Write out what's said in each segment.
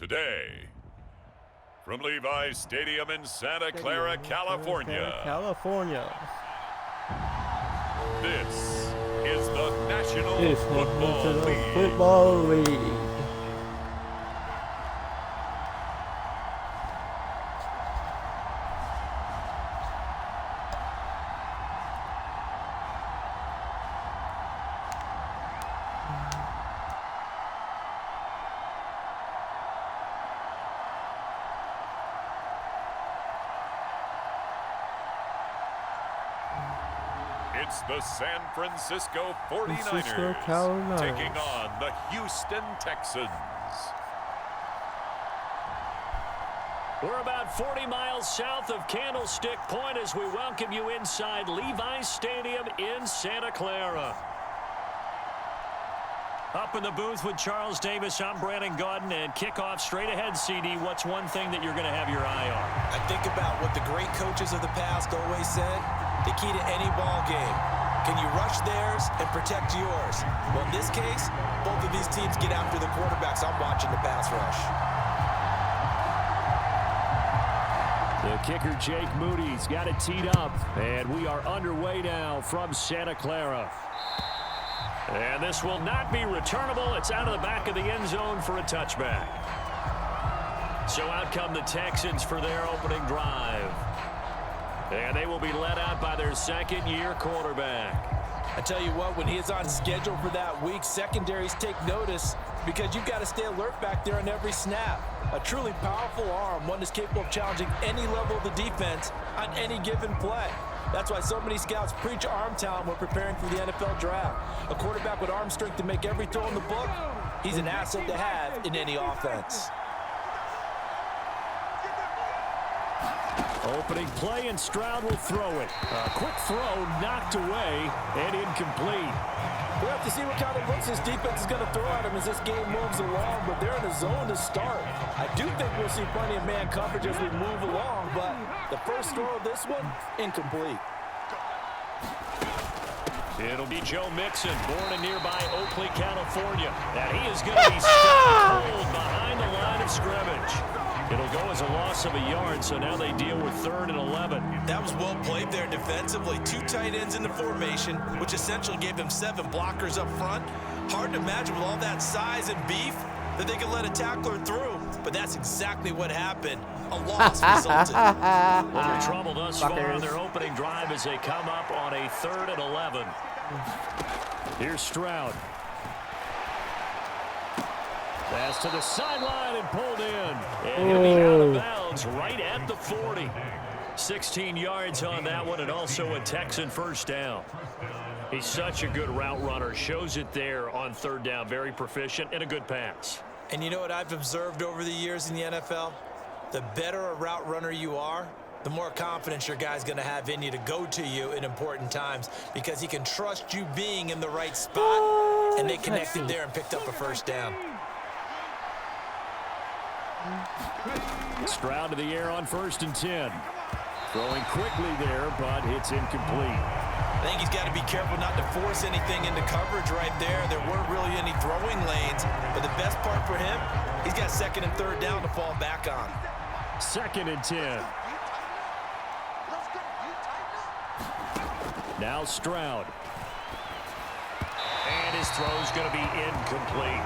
Today, from Levi's Stadium in Santa Clara, California. This is the National Football League. It's the San Francisco 49ers taking on the Houston Texans. We're about 40 miles south of Candlestick Point as we welcome you inside Levi's Stadium in Santa Clara. Up in the booth with Charles Davis, I'm Brandon Gaudin, and kickoff straight ahead, CD. What's one thing that you're going to have your eye on? I think about what the great coaches of the past always said. The key to any ball game. Can you rush theirs and protect yours? Well, in this case, both of these teams get after the quarterbacks. I'm watching the pass rush. The kicker, Jake Moody's got it teed up. And we are underway now from Santa Clara. And this will not be returnable. It's out of the back of the end zone for a touchback. So out come the Texans for their opening drive. And they will be led out by their second-year quarterback. I tell you what, when he is on schedule for that week, secondaries take notice because you've got to stay alert back there on every snap. A truly powerful arm, one that's capable of challenging any level of the defense on any given play. That's why so many scouts preach arm talent when preparing for the NFL draft. A quarterback with arm strength to make every throw in the book, he's an asset to have in any offense. Opening play, and Stroud will throw it. A quick throw knocked away and incomplete. We'll have to see what kind of looks this defense is going to throw at him as this game moves along, but they're in a zone to start. I do think we'll see plenty of man coverage as we move along, but the first throw of this one, incomplete. It'll be Joe Mixon, born in nearby Oakley, California. And he is going to be stopped cold behind the line of scrimmage. It'll go as a loss of a yard, so now they deal with 3rd and 11. That was well played there defensively. 2 tight ends in the formation, which essentially gave them 7 blockers up front. Hard to imagine with all that size and beef that they could let a tackler through, but that's exactly what happened. A loss resulted. Well, they're trouble thus far on their opening drive as they come up on a 3rd and 11. Here's Stroud. Pass to the sideline and pulled in. And he'll be out of bounds right at the 40. 16 yards on that one, and also a Texan first down. He's such a good route runner. Shows it there on 3rd down. Very proficient and a good pass. And you know what I've observed over the years in the NFL? The better a route runner you are, the more confidence your guy's going to have in you to go to you in important times because he can trust you being in the right spot, and they connected there and picked up a first down. Stroud to the air on 1st and 10. Throwing quickly there, but it's incomplete. I think he's got to be careful not to force anything into coverage right there. There weren't really any throwing lanes, but the best part for him, he's got 2nd and 3rd down to fall back on. 2nd and 10. Now Stroud. And his throw's going to be incomplete.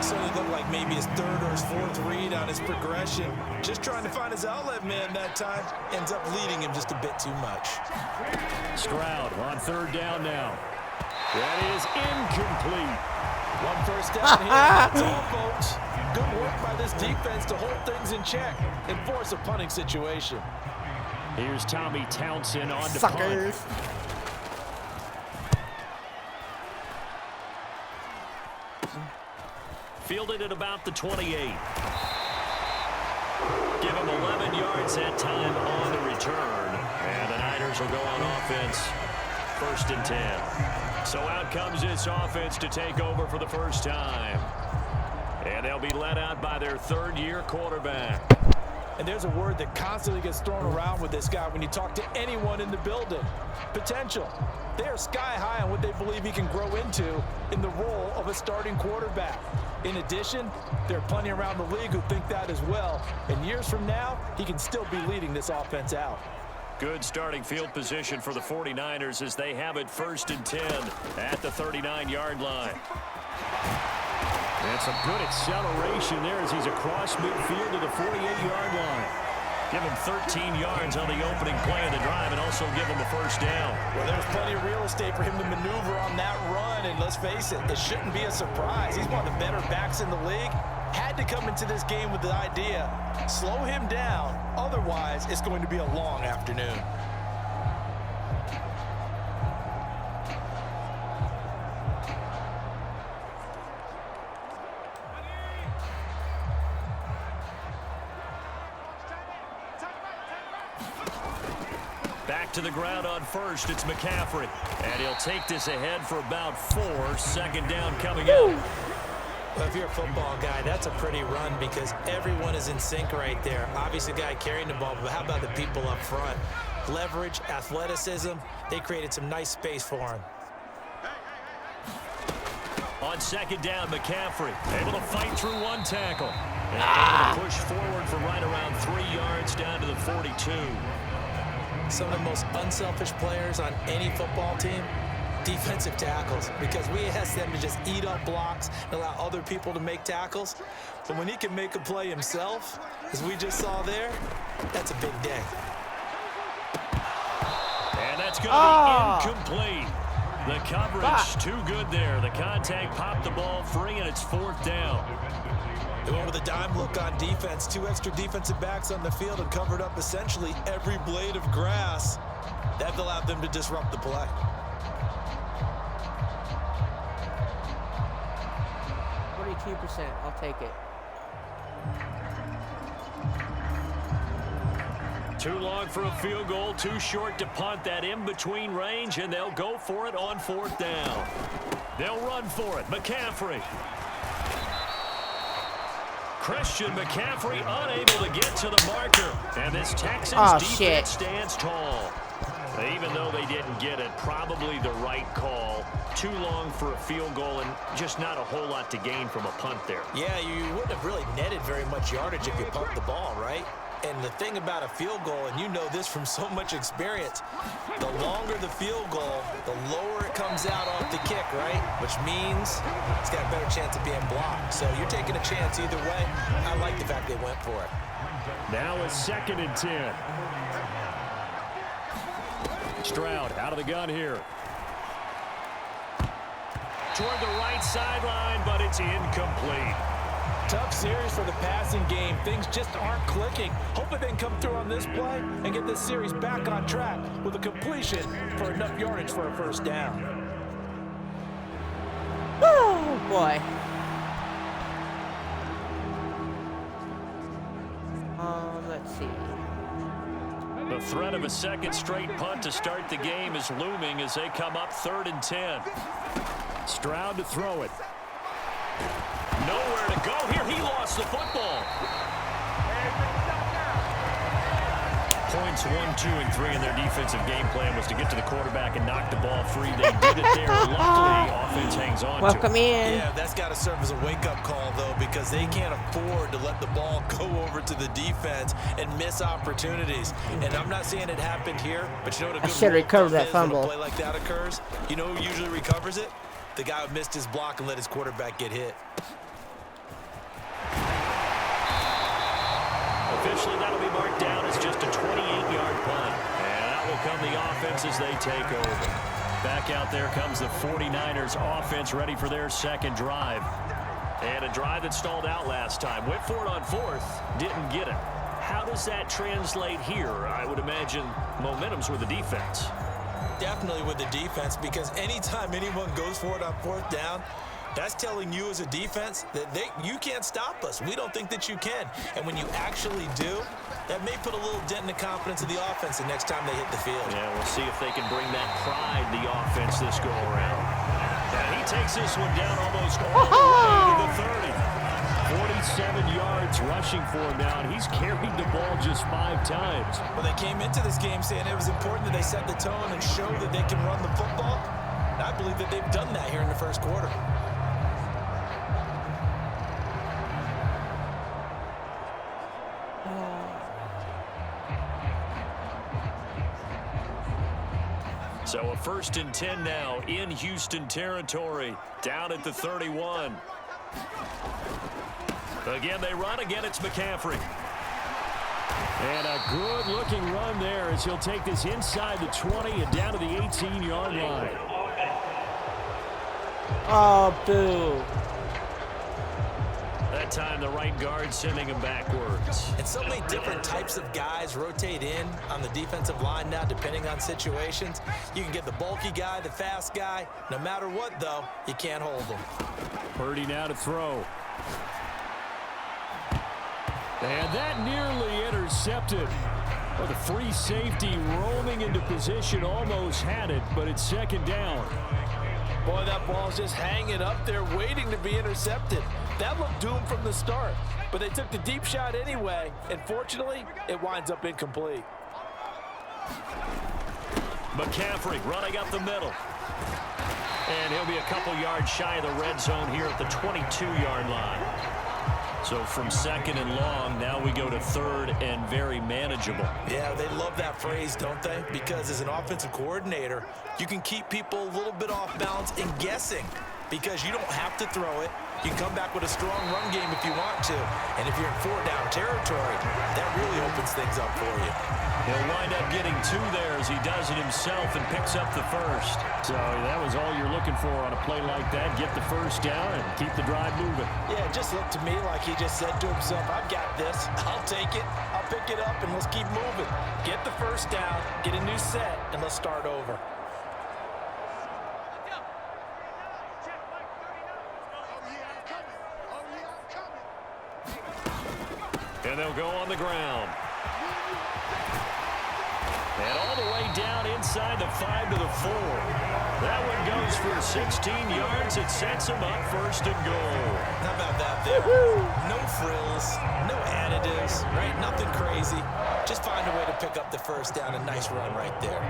Certainly looked like maybe his 3rd or his 4th read on his progression. Just trying to find his outlet man that time. Ends up leading him just a bit too much. Stroud on 3rd down now. That is incomplete. 1 first down here. That's all, folks. Good work by this defense to hold things in check and force a punting situation. Here's Tommy Townsend on to Suckers. punt. Fielded at about the 28. Give him 11 yards that time on the return. And the Niners will go on offense. 1st and 10. So out comes this offense to take over for the first time. And they'll be led out by their 3rd-year quarterback. And there's a word that constantly gets thrown around with this guy when you talk to anyone in the building. Potential. They are sky high on what they believe he can grow into in the role of a starting quarterback. In addition, there are plenty around the league who think that as well. And years from now, he can still be leading this offense out. Good starting field position for the 49ers as they have it 1st and 10 at the 39-yard line. And some good acceleration there as he's across midfield to the 48-yard line. Give him 13 yards on the opening play of the drive and also give him a first down. Well, there's plenty of real estate for him to maneuver on that run, and let's face it, it shouldn't be a surprise. He's one of the better backs in the league. Had to come into this game with the idea, slow him down, otherwise it's going to be a long afternoon. Back to the ground on first, it's McCaffrey. And he'll take this ahead for about 4. 2nd down coming out. Well, if you're a football guy, that's a pretty run because everyone is in sync right there. Obviously, the guy carrying the ball, but how about the people up front? Leverage, athleticism, they created some nice space for him. On 2nd down, McCaffrey able to fight through 1 tackle. And able to push forward for right around 3 yards down to the 42. Some of the most unselfish players on any football team, defensive tackles, because we ask them to just eat up blocks and allow other people to make tackles. But when he can make a play himself, as we just saw there, that's a big day. And that's going to be incomplete. The coverage too good there. The contact popped the ball free, and it's 4th down. They went with a dime look on defense. 2 extra defensive backs on the field and covered up essentially every blade of grass. That allowed them to disrupt the play. I'll take it. Too long for a field goal, too short to punt. That in-between range, and they'll go for it on 4th down. They'll run for it. McCaffrey. Christian McCaffrey unable to get to the marker. And this Texans defense stands tall. Even though they didn't get it, probably the right call. Too long for a field goal and just not a whole lot to gain from a punt there. Yeah, you wouldn't have really netted very much yardage if you pumped the ball, right? And the thing about a field goal, and you know this from so much experience, the longer the field goal, the lower it comes out off the kick, right? Which means it's got a better chance of being blocked. So you're taking a chance either way. I like the fact they went for it. Now it's 2nd and 10. Stroud out of the gun here. Toward the right sideline, but it's incomplete. Tough series for the passing game. Things just aren't clicking. Hopefully they can come through on this play and get this series back on track with a completion for enough yardage for a first down. Oh, boy. Let's see. The threat of a 2nd straight punt to start the game is looming as they come up 3rd and 10. Stroud to throw it. Nowhere to go here. He lost the football. Points 1, 2, and 3 in their defensive game plan was to get to the quarterback and knock the ball free. They did it there. Luckily, offense hangs on Welcome to it. in. Yeah, that's got to serve as a wake-up call, though, because they can't afford to let the ball go over to the defense and miss opportunities. And I'm not saying it happened here, but you know what a good should recover that is fumble. when a play like that occurs? You know who usually recovers it? The guy who missed his block and let his quarterback get hit. Officially, that'll be marked down as just a 28-yard punt. And out will come the offense as they take over. Back out there comes the 49ers offense ready for their 2nd drive. And a drive that stalled out last time. Went for it on 4th, didn't get it. How does that translate here? I would imagine momentum's with the defense. Definitely with the defense, because anytime anyone goes for it on 4th down, that's telling you as a defense that you can't stop us. We don't think that you can. And when you actually do, that may put a little dent in the confidence of the offense the next time they hit the field. Yeah, we'll see if they can bring that pride the offense this go around. And he takes this one down almost all the way to the 30. 47 yards targets rushing for him now, and he's carried the ball just 5 times. Well, they came into this game saying it was important that they set the tone and show that they can run the football. And I believe that they've done that here in the first quarter. So a 1st and 10 now in Houston territory, down at the 31. Again, they run. Again, it's McCaffrey. And a good-looking run there as he'll take this inside the 20 and down to the 18-yard line. Oh, boo. That time the right guard sending him backwards. And so many different types of guys rotate in on the defensive line now, depending on situations. You can get the bulky guy, the fast guy. No matter what, though, you can't hold them. Purdy now to throw. And that nearly intercepted. Well, the free safety roaming into position almost had it, but it's 2nd down. Boy, that ball's just hanging up there waiting to be intercepted. That looked doomed from the start, but they took the deep shot anyway, and fortunately, it winds up incomplete. McCaffrey running up the middle. And he'll be a couple yards shy of the red zone here at the 22-yard line. So from 2nd and long, now we go to 3rd and very manageable. Yeah, they love that phrase, don't they? Because as an offensive coordinator, you can keep people a little bit off balance and guessing because you don't have to throw it. You can come back with a strong run game if you want to. And if you're in 4-down territory, that really opens things up for you. He'll wind up getting 2 there as he does it himself and picks up the 1st. So that was all you're looking for on a play like that. Get the 1st down and keep the drive moving. Yeah, it just looked to me like he just said to himself, I've got this. I'll take it. I'll pick it up, and let's keep moving. Get the 1st down, get a new set, and let's start over. And they'll go on the ground. And all the way down inside the 5 to the 4. That one goes for 16 yards. It sets them up 1st and goal. How about that there? No frills, no additives, right? Nothing crazy. Just find a way to pick up the 1st down. A nice run right there.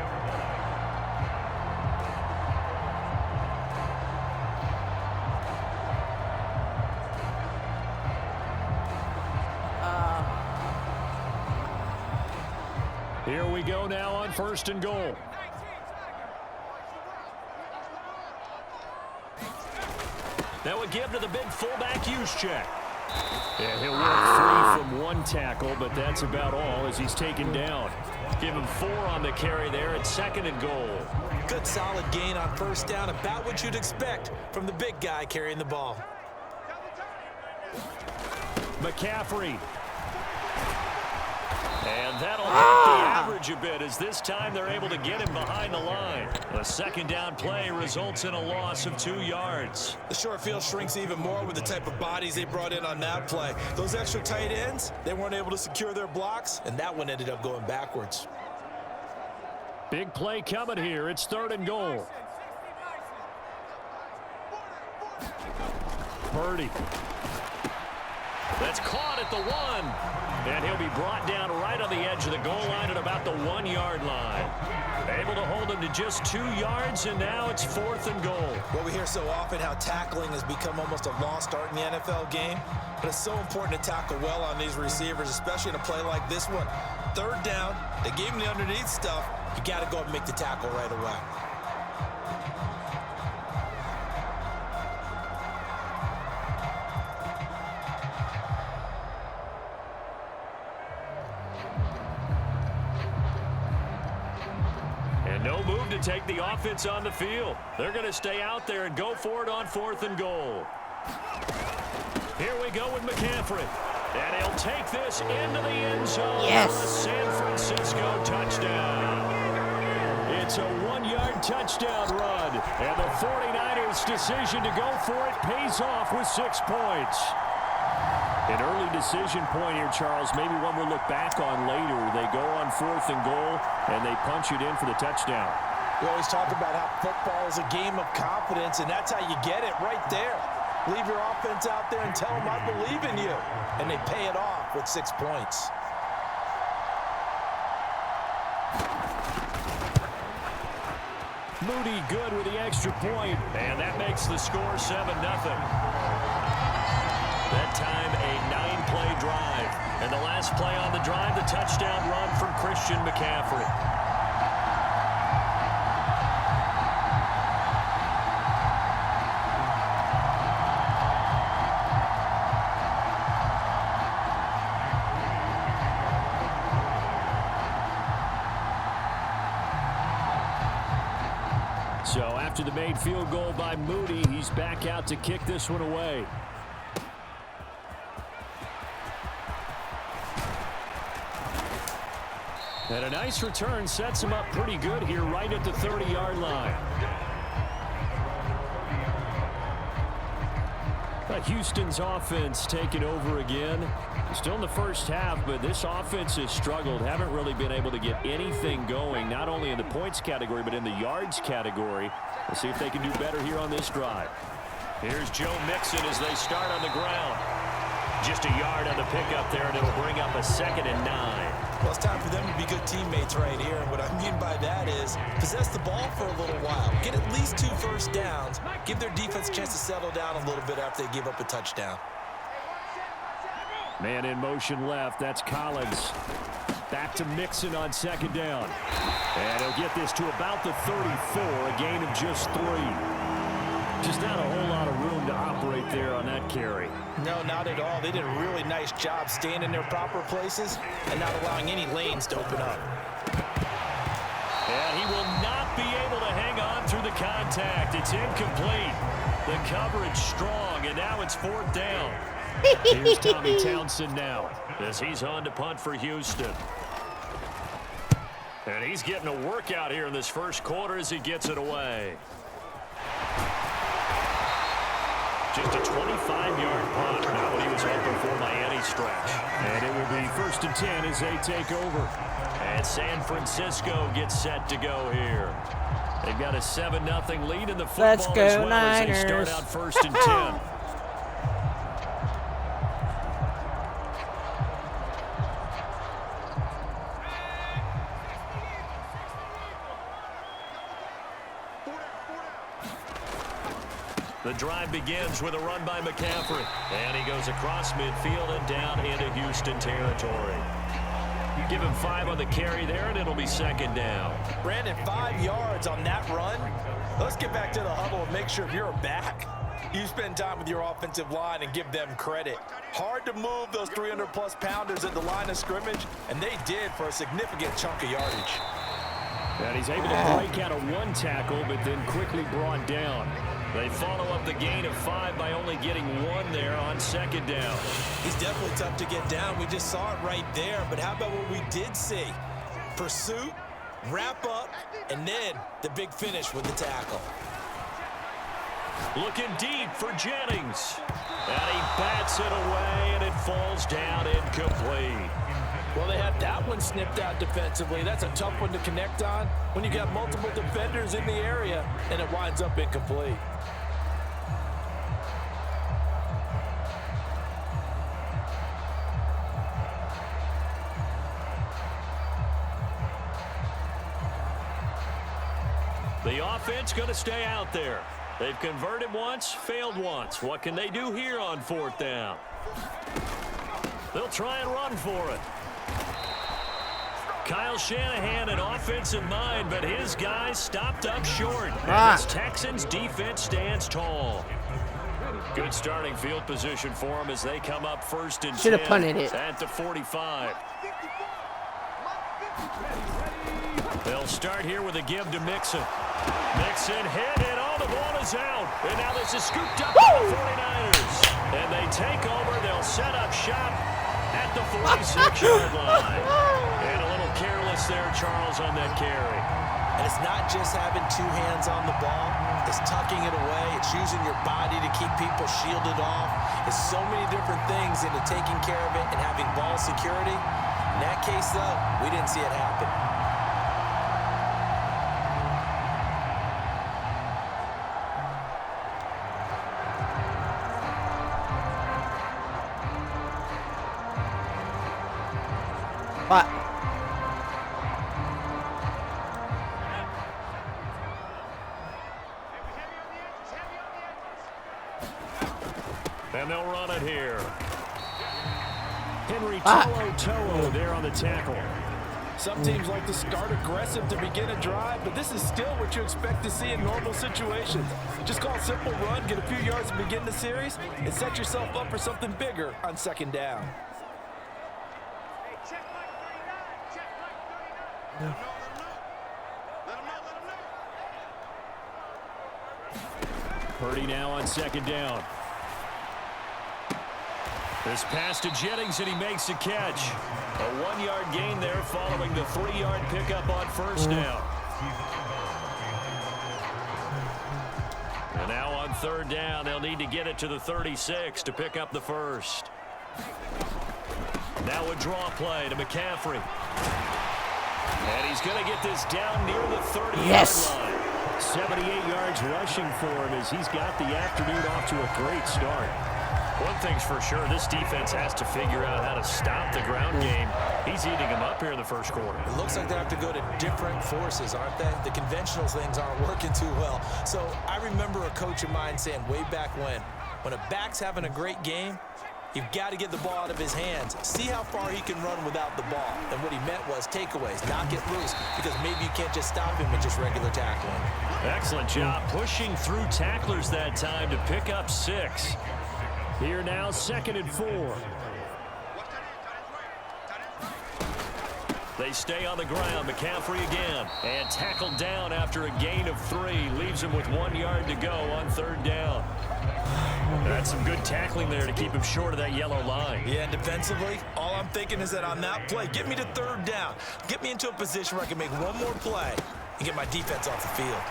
Here we go now on 1st and goal. That would give to the big fullback Juszczyk. And he'll work free from 1 tackle, but that's about all as he's taken down. Give him 4 on the carry there at 2nd and goal. Good solid gain on 1st down, about what you'd expect from the big guy carrying the ball. McCaffrey. And that'll help the average a bit as this time they're able to get him behind the line. A 2nd down play results in a loss of 2 yards. The short field shrinks even more with the type of bodies they brought in on that play. Those extra tight ends, they weren't able to secure their blocks, and that one ended up going backwards. Big play coming here. It's 3rd and goal. Purdy. That's caught at the 1. And he'll be brought down right on the edge of the goal line at about the 1-yard line. Able to hold him to just 2 yards, and now it's 4th and goal. Well, we hear so often how tackling has become almost a lost art in the NFL game, but it's so important to tackle well on these receivers, especially in a play like this one. 3rd down, they gave him the underneath stuff. You got to go and make the tackle right away. No move to take the offense on the field. They're going to stay out there and go for it on 4th and goal. Here we go with McCaffrey. And he'll take this into the end zone for a San Francisco touchdown. It's a 1-yard touchdown run. And the 49ers' decision to go for it pays off with 6 points. An early decision point here, Charles. Maybe one we'll look back on later. They go on 4th and goal, and they punch it in for the touchdown. We always talk about how football is a game of confidence, and that's how you get it right there. Leave your offense out there and tell them I believe in you. And they pay it off with 6 points. Moody good with the extra point, and that makes the score 7-0. That time a 9-play drive. And the last play on the drive, the touchdown run from Christian McCaffrey. So after the made field goal by Moody, he's back out to kick this one away. And a nice return sets him up pretty good here right at the 30-yard line. Houston's offense taking over again. Still in the first half, but this offense has struggled. Haven't really been able to get anything going, not only in the points category, but in the yards category. We'll see if they can do better here on this drive. Here's Joe Mixon as they start on the ground. Just a yard on the pickup there, and it'll bring up a 2nd and 9. Well, it's time for them to be good teammates right here. And what I mean by that is possess the ball for a little while. Get at least 2 first downs. Give their defense a chance to settle down a little bit after they give up a touchdown. Man in motion left. That's Collins. Back to Mixon on 2nd down. And he'll get this to about the 34, a gain of just 3. Just not a whole lot of room to operate there on that carry. No, not at all. They did a really nice job staying in their proper places and not allowing any lanes to open up. And he will not be able to hang on through the contact. It's incomplete. The coverage strong, and now it's 4th down. Here's Tommy Townsend now as he's on to punt for Houston. And he's getting a workout here in this first quarter as he gets it away. Just a 25-yard punt. Not what he was hoping for by any stretch. And it will be 1st and 10 as they take over. And San Francisco gets set to go here. They've got a 7-0 lead in the football. Let's go, as well Niners. as they start out 1st and 10. The drive begins with a run by McCaffrey. And he goes across midfield and down into Houston territory. You give him 5 on the carry there, and it'll be 2nd down. Brandon, 5 yards on that run. Let's get back to the huddle and make sure if you're back, you spend time with your offensive line and give them credit. Hard to move those 300-plus pounders at the line of scrimmage, and they did for a significant chunk of yardage. And he's able to break out of 1 tackle, but then quickly brought down. They follow up the gain of 5 by only getting 1 there on 2nd down. He's definitely tough to get down. We just saw it right there. But how about what we did see? Pursuit, wrap up, and then the big finish with the tackle. Looking deep for Jennings. And he bats it away, and it falls down incomplete. Well, they had that one snipped out defensively. That's a tough one to connect on when you got multiple defenders in the area, and it winds up incomplete. The offense going to stay out there. They've converted once, failed once. What can they do here on 4th down? They'll try and run for it. Kyle Shanahan, an offense in mind, but his guys stopped up short. And this Texans defense stands tall. Good starting field position for them as they come up 1st and 10. Should have punted it. At the 45. They'll start here with a give to Mixon. Mixon hit, and all the ball is out. And now this is scooped up by the 49ers. And they take over. They'll set up shop at the 46-yard line. And a little careless there, Charles, on that carry. And it's not just having 2 hands on the ball. It's tucking it away. It's using your body to keep people shielded off. It's so many different things into taking care of it and having ball security. In that case, though, we didn't see it happen. And they'll run it here. Henry Toto there on the tackle. Some teams like to start aggressive to begin a drive, but this is still what you expect to see in normal situations. Just call a simple run, get a few yards to begin the series, and set yourself up for something bigger on second down. Purdy now on second down. This pass to Jennings, and he makes the catch. A 1-yard gain there following the 3-yard pickup on first down. And now on third down, they'll need to get it to the 36 to pick up the first. Now a draw play to McCaffrey. And he's going to get this down near the 30-yard line. 78 yards rushing for him as he's got the afternoon off to a great start. One thing's for sure, this defense has to figure out how to stop the ground game. He's eating them up here in the first quarter. It looks like they have to go to different forces, aren't they? The conventional things aren't working too well. So I remember a coach of mine saying way back when a back's having a great game, you've got to get the ball out of his hands. See how far he can run without the ball. And what he meant was takeaways, not get loose, because maybe you can't just stop him with just regular tackling. Excellent job pushing through tacklers that time to pick up 6. Here now, 2nd and 4. They stay on the ground. McCaffrey again. And tackled down after a gain of 3. Leaves him with 1 yard to go on third down. That's some good tackling there to keep him short of that yellow line. Yeah, and defensively, all I'm thinking is that on that play, get me to third down. Get me into a position where I can make one more play and get my defense off the field.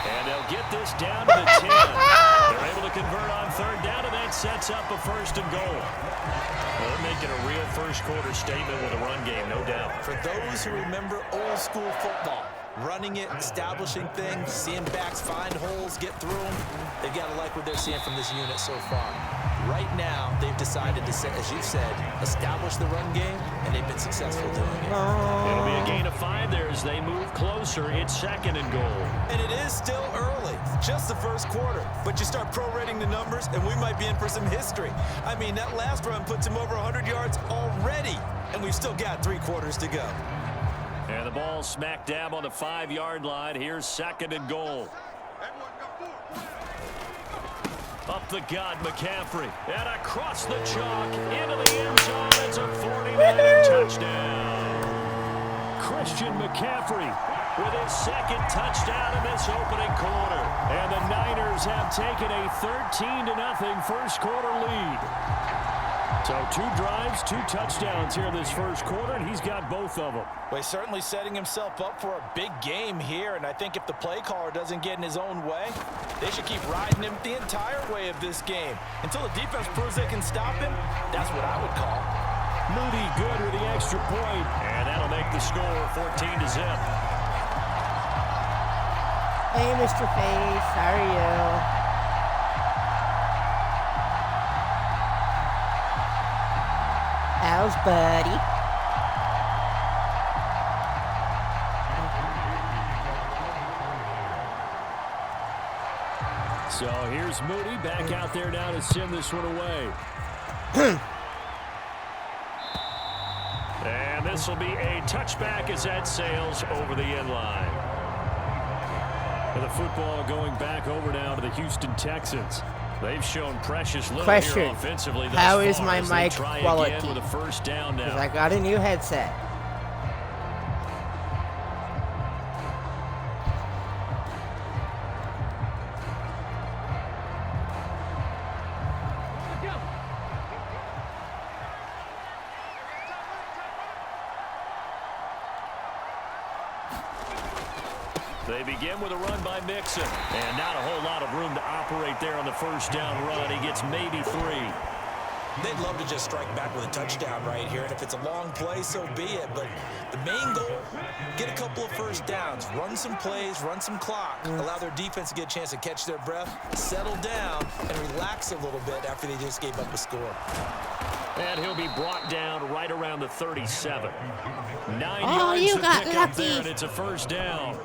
And they'll get this down to the 10. They're able to convert on third down, and that sets up a 1st and goal. Well, they're making a real first-quarter statement with a run game, no doubt. For those who remember old-school football, running it, establishing things, seeing backs find holes, get through them, they've got to like what they're seeing from this unit so far. Right now, they've decided to, as you said, establish the run game, and they've been successful doing it. It'll be a gain of 5 there as they move closer. It's 2nd and goal. And it is still early, just the first quarter. But you start prorating the numbers, and we might be in for some history. I mean, that last run puts him over 100 yards already, and we've still got 3 quarters to go. And the ball smack dab on the 5-yard line. Here's 2nd and goal. Up the gut, McCaffrey. And across the chalk into the end zone. It's a 49er touchdown. Christian McCaffrey with his 2nd touchdown in this opening quarter. And the Niners have taken a 13-0 first quarter lead. So 2 drives, 2 touchdowns here in this first quarter, and he's got both of them. Well, he's certainly setting himself up for a big game here, and I think if the play caller doesn't get in his own way, they should keep riding him the entire way of this game. Until the defense proves they can stop him, that's what I would call. Moody good with the extra point, and that'll make the score 14-0. Hey, Mr. Face, how are you? How's buddy? So here's Moody back out there now to send this one away. And this will be a touchback as that sails over the end line. And the football going back over now to the Houston Texans. They've shown precious little here offensively. How is my mic quality? With a first down now. Because I got a new headset. They begin with a run by Mixon. And not a whole lot of room to operate there on the first down run. He gets maybe 3. They'd love to just strike back with a touchdown right here. And if it's a long play, so be it. But the main goal, get a couple of first downs. Run some plays, run some clock. Allow their defense to get a chance to catch their breath, settle down, and relax a little bit after they just gave up a score. And he'll be brought down right around the 37. 9 Oh, yards you to got pick up there, lucky. and it's a first down.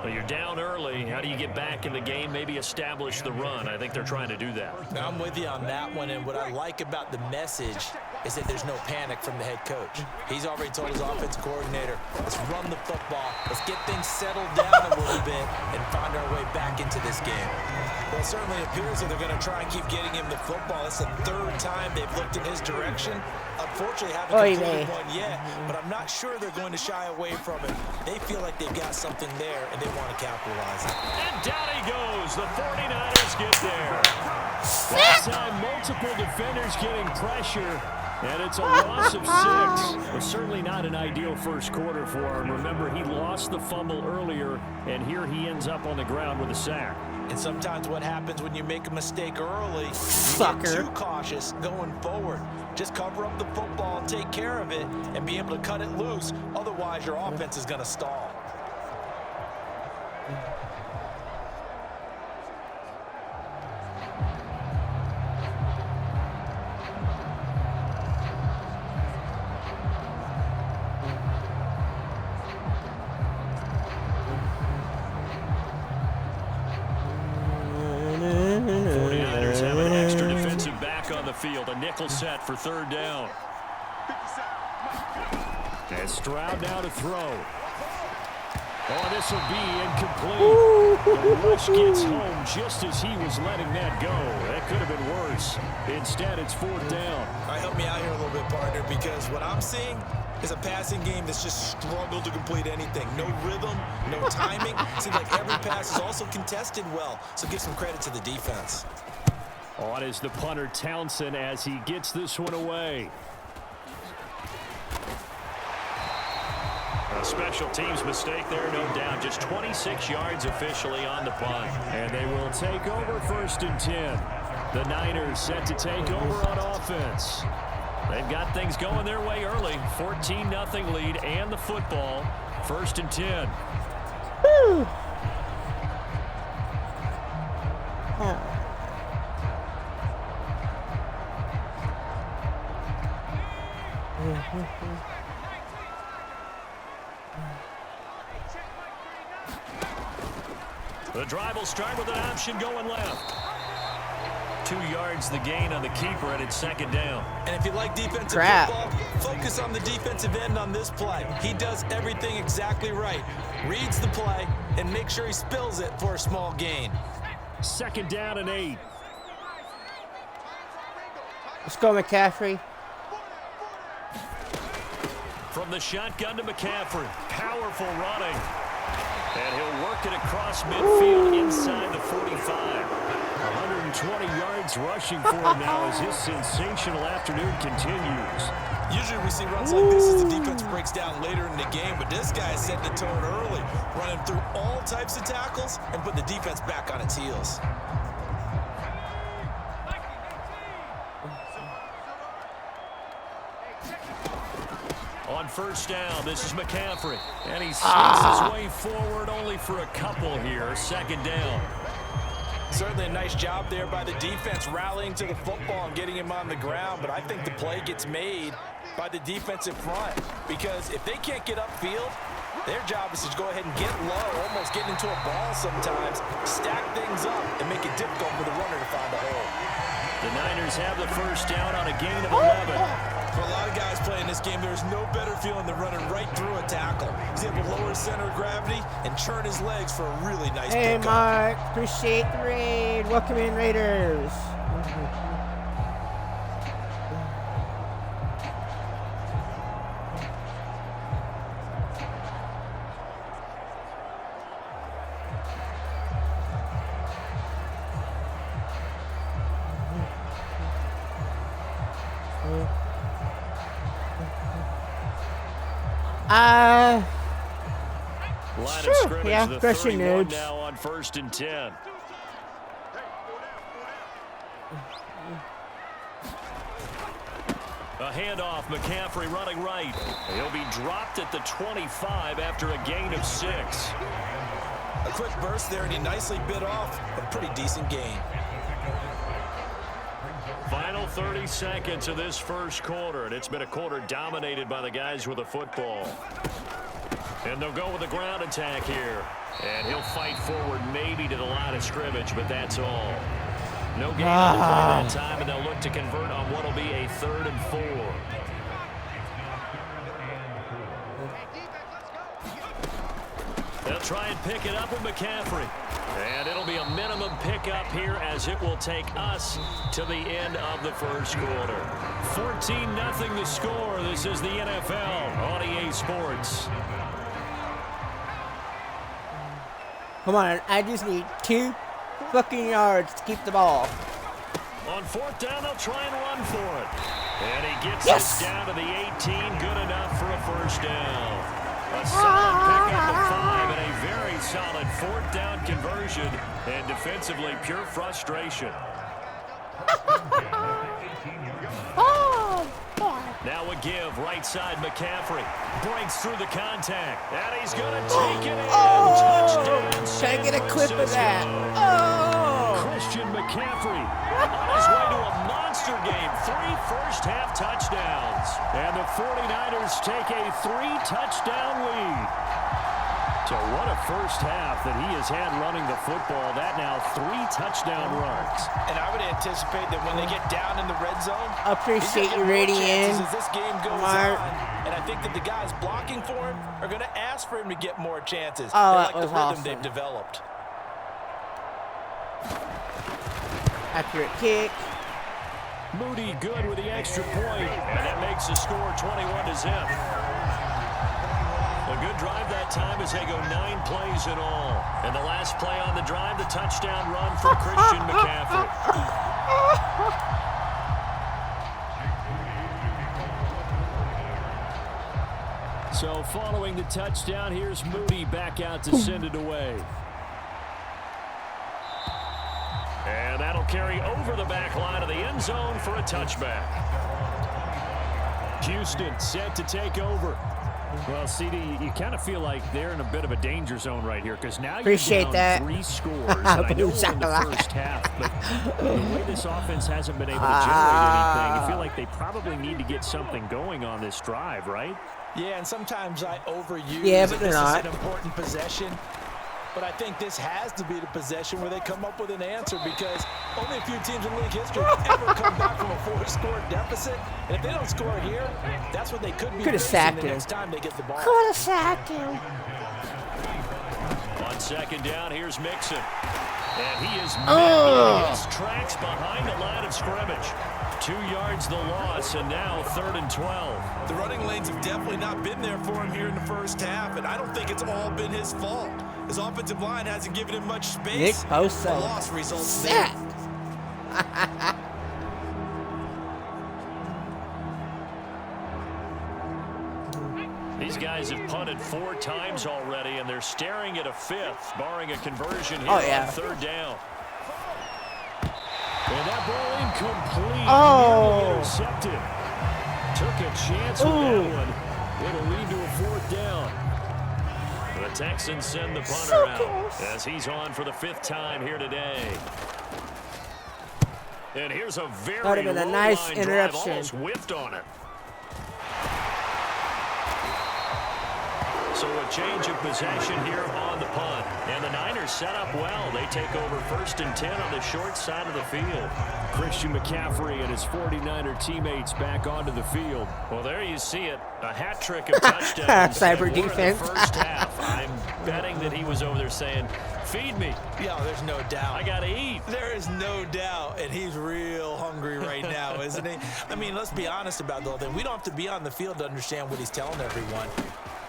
Well, you're down early. How do you get back in the game, maybe establish the run? I think they're trying to do that. I'm with you on that one, and what I like about the message is that there's no panic from the head coach. He's already told his offensive coordinator, let's run the football, let's get things settled down a little bit and find our way back into this game. Well, it certainly appears that they're going to try and keep getting him the football. It's the third time they've looked in his direction. Unfortunately, haven't completed one yet, but I'm not sure they're going to shy away from it. They feel like they've got something there, and they want to capitalize it. And down he goes. The 49ers get there. That time, multiple defenders getting pressure, and it's a loss of 6. But certainly not an ideal first quarter for him. Remember, he lost the fumble earlier, and here he ends up on the ground with a sack. And sometimes what happens when you make a mistake early, you get too cautious going forward. Just cover up the football and take care of it and be able to cut it loose. Otherwise, your offense is going to stall. Field, a nickel set for third down. And Stroud now to throw. Oh, this will be incomplete. The rush gets home just as he was letting that go. That could have been worse. Instead, it's fourth down. All right, help me out here a little bit, partner, because what I'm seeing is a passing game that's just struggled to complete anything. No rhythm, no timing. Seems like every pass is also contested well, so give some credit to the defense. On is the punter Townsend as he gets this one away. A special teams mistake there, no doubt. Just 26 yards officially on the punt. And they will take over 1st and 10. The Niners set to take over on offense. They've got things going their way early. 14-0 lead and the football. 1st and 10. Woo. The drive will start with an option going left. 2 yards the gain on the keeper, and it's 2nd down. And if you like defensive football, focus on the defensive end on this play. He does everything exactly right. Reads the play and makes sure he spills it for a small gain. 2nd down and 8. Let's go, McCaffrey. From the shotgun to McCaffrey. Powerful running. And he'll work it across midfield inside the 45. 120 yards rushing for him now as his sensational afternoon continues. Usually we see runs like this as the defense breaks down later in the game, but this guy is setting the tone early, running through all types of tackles and put the defense back on its heels. On 1st down, this is McCaffrey. And he sends his way forward only for a couple here. 2nd down. Certainly a nice job there by the defense rallying to the football and getting him on the ground, but I think the play gets made by the defensive front because if they can't get upfield, their job is to go ahead and get low, almost get into a ball sometimes, stack things up, and make it difficult for the runner to find a hole. The Niners have the 1st down on a gain of 11. For a lot of guys playing this game, there's no better feeling than running right through a tackle. He's able to lower his center of gravity and churn his legs for a really nice pickup. Hey, Mark. Appreciate the raid. Welcome in, Raiders. Line of scrimmage, yeah, the question 31 noobs. now on 1st and 10. A handoff, McCaffrey running right. He'll be dropped at the 25 after a gain of 6. A quick burst there, and he nicely bit off a pretty decent gain. Final Final 30 seconds of this first quarter, and it's been a quarter dominated by the guys with the football. And they'll go with a ground attack here. And he'll fight forward maybe to the line of scrimmage, but that's all. No gain on the play that time, and they'll look to convert on what will be a 3rd and 4. They'll try and pick it up with McCaffrey. And it'll be a minimum pickup here as it will take us to the end of the first quarter. 14-0 the score. This is the NFL on EA Sports. Come on, I just need 2 fucking yards to keep the ball. On 4th down, they'll try and run for it. And he gets Yes! us down to the 18. Good enough for a first down. A solid pickup of 5 and a very solid 4th down conversion. And defensively, pure frustration. Now a give, right side McCaffrey. Breaks through the contact. And he's going to take it in. Touchdown, Can I get a clip of that? Christian McCaffrey on his way to a monster game. 3 first-half touchdowns. And the 49ers take a 3-touchdown lead. So what a first half that he has had running the football. That now 3 touchdown runs. And I would anticipate that when they get down in the red zone, I appreciate you rating in. as this game goes Mark. on. And I think that the guys blocking for him are going to ask for him to get more chances. Oh, that they like was the rhythm awesome. they've developed. Accurate kick. Moody good with the extra point. And that makes the score 21-0. A good drive that time as they go 9 plays in all. And the last play on the drive, the touchdown run for Christian McCaffrey. So following the touchdown, here's Moody back out to send it away. And that'll carry over the back line of the end zone for a touchback. Houston set to take over. Well, CD, you kind of feel like they're in a bit of a danger zone right here because now Appreciate you're down that. 3 scores. And I know we're in the first half, but the way this offense hasn't been able to generate anything, you feel like they probably need to get something going on this drive, right? Yeah, and sometimes I overuse but they're this not. is an important possession. But I think this has to be the possession where they come up with an answer because only a few teams in league history have ever come back from a 4-score deficit. And if they don't score here, that's what they could be facing sacked the him. next time they get the ball. Could have sacked him. On 2nd down, here's Mixon. And he is met in his tracks behind the line of scrimmage. 2 yards the loss, and now 3rd and 12. The running lanes have definitely not been there for him here in the first half, and I don't think it's all been his fault. His offensive line hasn't given him much space. Nick Bosa. The loss results there. Sacked. These guys have punted 4 times already, and they're staring at a 5th, barring a conversion here Oh, yeah. on 3rd down. And that ball incomplete. Oh. Nearly intercepted. Took a chance with that one. It'll lead to a 4th down. The Texans send the punter out as he's on for the 5th time here today. And here's a very That would have been a nice low-line interruption. drive, almost whiffed on it. So a change of possession here on the punt. And the Niners set up well. They take over 1st and 10 on the short side of the field. Christian McCaffrey and his 49er teammates back onto the field. Well, there you see it. A hat trick of touchdowns. Cyber And we're in defense. the first half. I'm betting that he was over there saying, feed me. Yeah, there's no doubt. I got to eat. There is no doubt, and he's real hungry right now, isn't he? I mean, let's be honest about the whole thing. We don't have to be on the field to understand what he's telling everyone.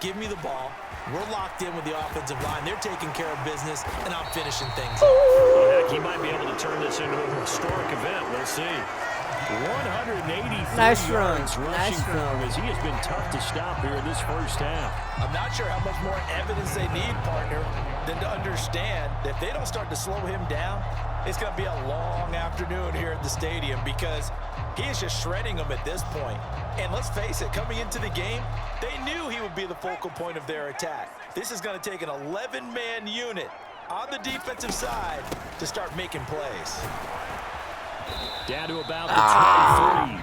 Give me the ball. We're locked in with the offensive line. They're taking care of business, and I'm finishing things up. Well, heck, he might be able to turn this into a historic event. We'll see. 183 Nice run. yards rushing Nice for him run. as he has been tough to stop here in this first half. I'm not sure how much more evidence they need, partner, than to understand that if they don't start to slow him down, it's going to be a long afternoon here at the stadium because he is just shredding them at this point. And let's face it, coming into the game, they knew he would be the focal point of their attack. This is going to take an 11-man unit on the defensive side to start making plays. Down to about the 23.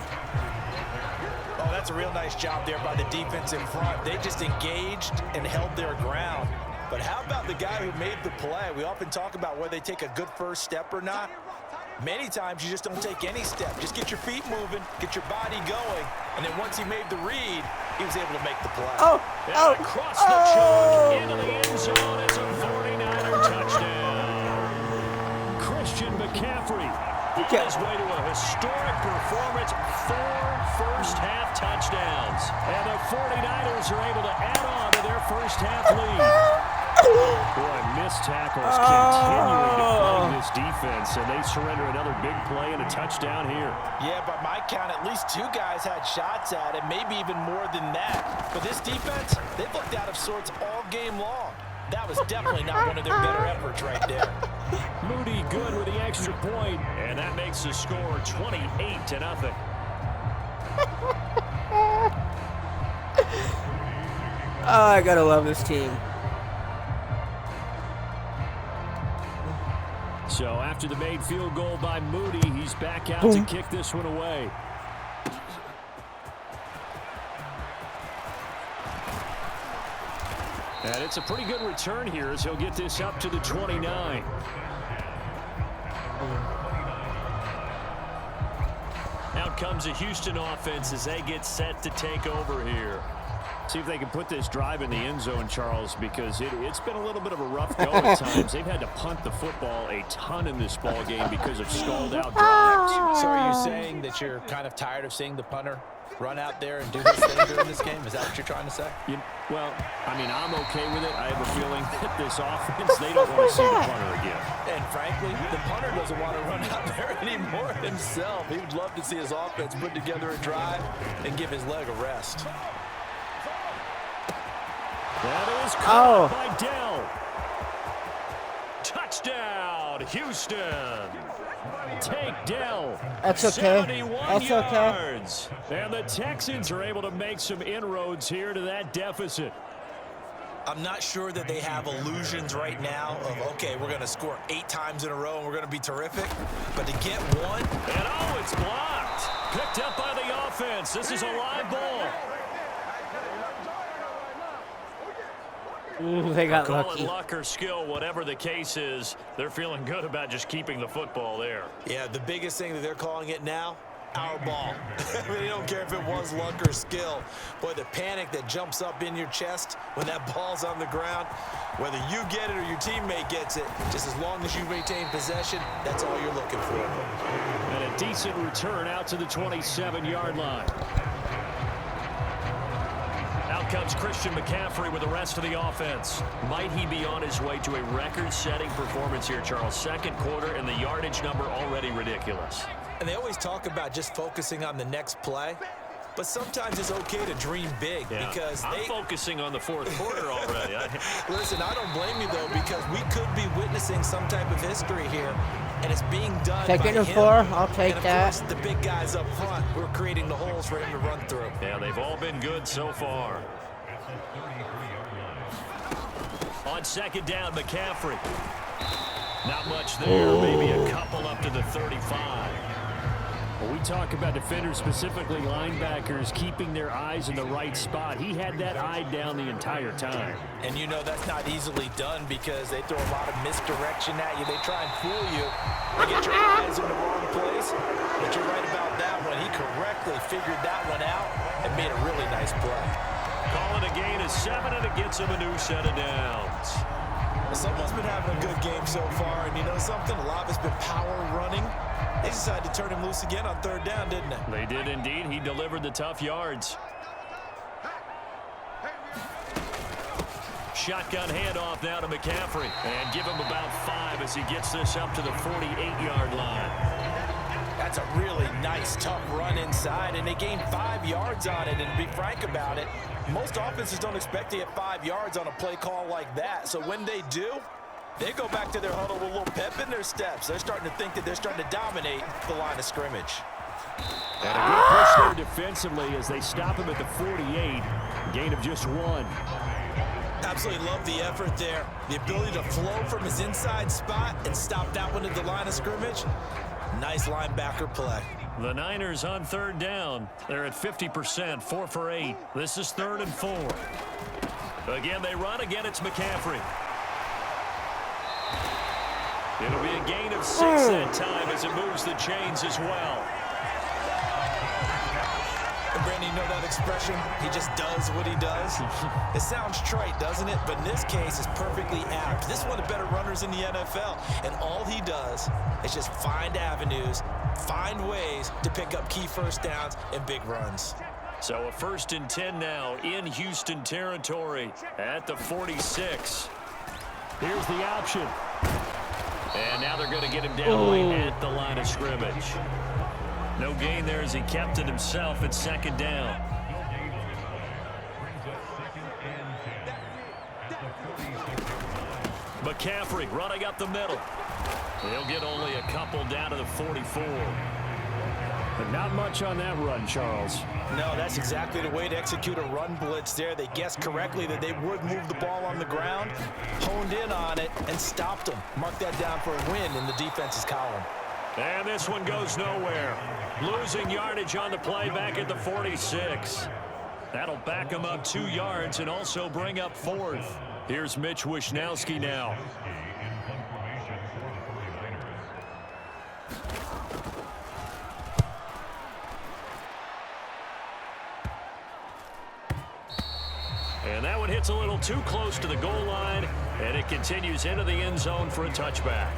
Oh, that's a real nice job there by the defense in front. They just engaged and held their ground. But how about the guy who made the play? We often talk about whether they take a good first step or not. Many times you just don't take any step. Just get your feet moving, get your body going, and then once he made the read, he was able to make the play. Across the chalk into the end zone. It's a 49er touchdown. Christian McCaffrey on his way to a historic performance. 4 first-half touchdowns. And the 49ers are able to add on to their first-half lead. Boy, missed tackles continuing to plague this defense, and they surrender another big play and a touchdown here. Yeah, by my count, at least 2 guys had shots at it, maybe even more than that. But this defense, they looked out of sorts all game long. That was definitely not one of their better efforts right there. Moody good with the extra point, and that makes the score 28-0. Oh, I gotta love this team. So after the made field goal by Moody, he's back out to kick this one away. And it's a pretty good return here as he'll get this up to the 29. Out comes the Houston offense as they get set to take over here. See if they can put this drive in the end zone, Charles, because it's been a little bit of a rough go at times. They've had to punt the football a ton in this ball game because of stalled out drives. So are you saying that you're kind of tired of seeing the punter run out there and do his thing during this game? Is that what you're trying to say? Well, I mean, I'm okay with it. I have a feeling that this offense, they don't want to see the punter again. And frankly, the punter doesn't want to run out there anymore himself. He would love to see his offense put together a drive and give his leg a rest. That is caught by Dell. Touchdown, Houston. Take Dell. That's okay. 71 That's yards. Okay. And the Texans are able to make some inroads here to that deficit. I'm not sure that they have illusions right now of, okay, we're going to score 8 times in a row and we're going to be terrific. But to get one. And it's blocked. Picked up by the offense. This is a live ball. Ooh, they got lucky. Call it luck or skill, whatever the case is, they're feeling good about just keeping the football there. Yeah, the biggest thing that they're calling it now, our ball. I mean, they don't care if it was luck or skill. Boy, the panic that jumps up in your chest when that ball's on the ground, whether you get it or your teammate gets it, just as long as you maintain possession, that's all you're looking for. And a decent return out to the 27-yard line. Out comes Christian McCaffrey with the rest of the offense. Might he be on his way to a record-setting performance here, Charles? Second quarter, and the yardage number already ridiculous. And they always talk about just focusing on the next play. But sometimes it's okay to dream big because I'm focusing on the fourth quarter already. Listen, I don't blame you, though, because we could be witnessing some type of history here, and it's being done by him. 4, I'll take and that. Of course, the big guys up front, we're creating the holes for him to run through. Yeah, they've all been good so far. On second down, McCaffrey. Not much there, maybe a couple up to the 35. Well, we talk about defenders, specifically linebackers, keeping their eyes in the right spot. He had that eye down the entire time. And you know that's not easily done because they throw a lot of misdirection at you. They try and fool you. They get your eyes in the wrong place. But you're right about that one. He correctly figured that one out and made a really nice play. Calling a gain of 7, and it gets him a new set of downs. Well, someone's been having a good game so far, and you know something? A lot of it's been power running. They decided to turn him loose again on third down, didn't they? They did indeed. He delivered the tough yards. Shotgun handoff now to McCaffrey. And give him about 5 as he gets this up to the 48-yard line. That's a really nice, tough run inside, and they gained 5 yards on it. And to be frank about it, most offenses don't expect to get 5 yards on a play call like that. So when they do, they go back to their huddle with a little pep in their steps. They're starting to think that they're starting to dominate the line of scrimmage. And a good push there defensively as they stop him at the 48. Gain of just 1. Absolutely love the effort there. The ability to flow from his inside spot and stop that one at the line of scrimmage. Nice linebacker play. The Niners on third down. They're at 50%, 4 for 8. This is 3rd and 4. Again, they run. Again, it's McCaffrey. It'll be a gain of 6 that time as it moves the chains as well. Brandon, you know that expression? He just does what he does. It sounds trite, doesn't it? But in this case, it's perfectly apt. This is one of the better runners in the NFL. And all he does is just find avenues, find ways to pick up key first downs and big runs. So a 1st and 10 now in Houston territory at the 46. Here's the option. And now they're going to get him down at the line of scrimmage. No gain there as he kept it himself at 2nd down. McCaffrey running up the middle. He'll get only a couple down to the 44. But not much on that run, Charles. No, that's exactly the way to execute a run blitz there. They guessed correctly that they would move the ball on the ground, honed in on it, and stopped them. Mark that down for a win in the defense's column. And this one goes nowhere. Losing yardage on the play back at the 46. That'll back him up 2 yards and also bring up 4th. Here's Mitch Wishnowski now. And that one hits a little too close to the goal line, and it continues into the end zone for a touchback.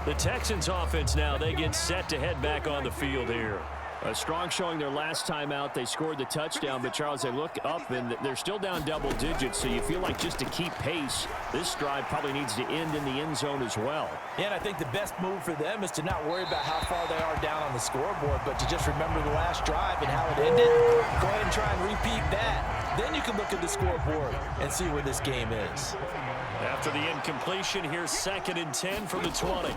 The Texans offense now, they get set to head back on the field here. A strong showing their last time out. They scored the touchdown, but Charles, they look up and they're still down double digits, so you feel like just to keep pace, this drive probably needs to end in the end zone as well. Yeah, and I think the best move for them is to not worry about how far they are down on the scoreboard, but to just remember the last drive and how it ended. Go ahead and try and repeat that. Then you can look at the scoreboard and see where this game is. After the incompletion, here's 2nd and 10 from the 20.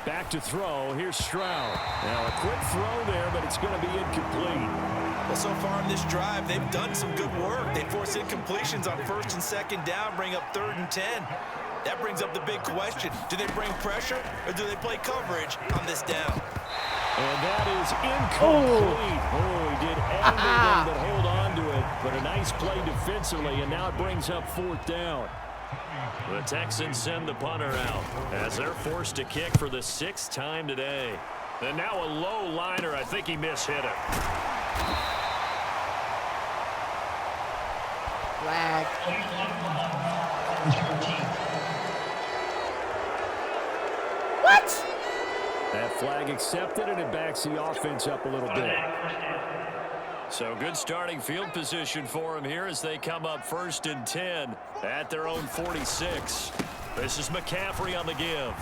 Back to throw. Here's Stroud. Now a quick throw there, but it's going to be incomplete. Well, so far in this drive, they've done some good work. They force incompletions on 1st and 2nd down, bring up 3rd and 10. That brings up the big question. Do they bring pressure or do they play coverage on this down? And that is incomplete. Oh, he did everything but hold on to it. But a nice play defensively, and now it brings up 4th down. The Texans send the punter out as they're forced to kick for the 6th time today. And now a low liner. I think he mishit it. Flag. What? That flag accepted, and it backs the offense up a little bit. So good starting field position for them here as they come up 1st and 10 at their own 46. This is McCaffrey on the give.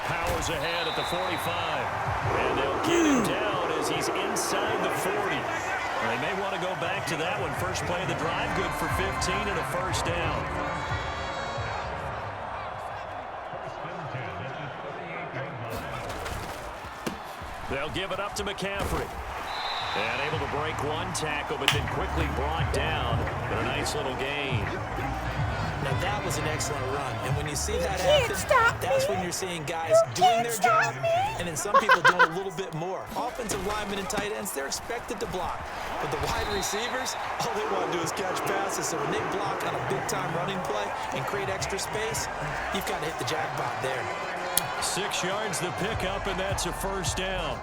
Powers ahead at the 45. And they'll get him down as he's inside the 40. They may want to go back to that one. First play of the drive, good for 15 and a 1st down. They'll give it up to McCaffrey. And able to break one tackle, but then quickly brought down. But a nice little gain. Now that was an excellent run. And when you see that happen, that's when you're seeing guys doing their job, and then some people doing a little bit more. Offensive linemen and tight ends, they're expected to block. But the wide receivers, all they want to do is catch passes. So when they block on a big-time running play and create extra space, you've got to hit the jackpot there. 6 yards the pickup, and that's a 1st down.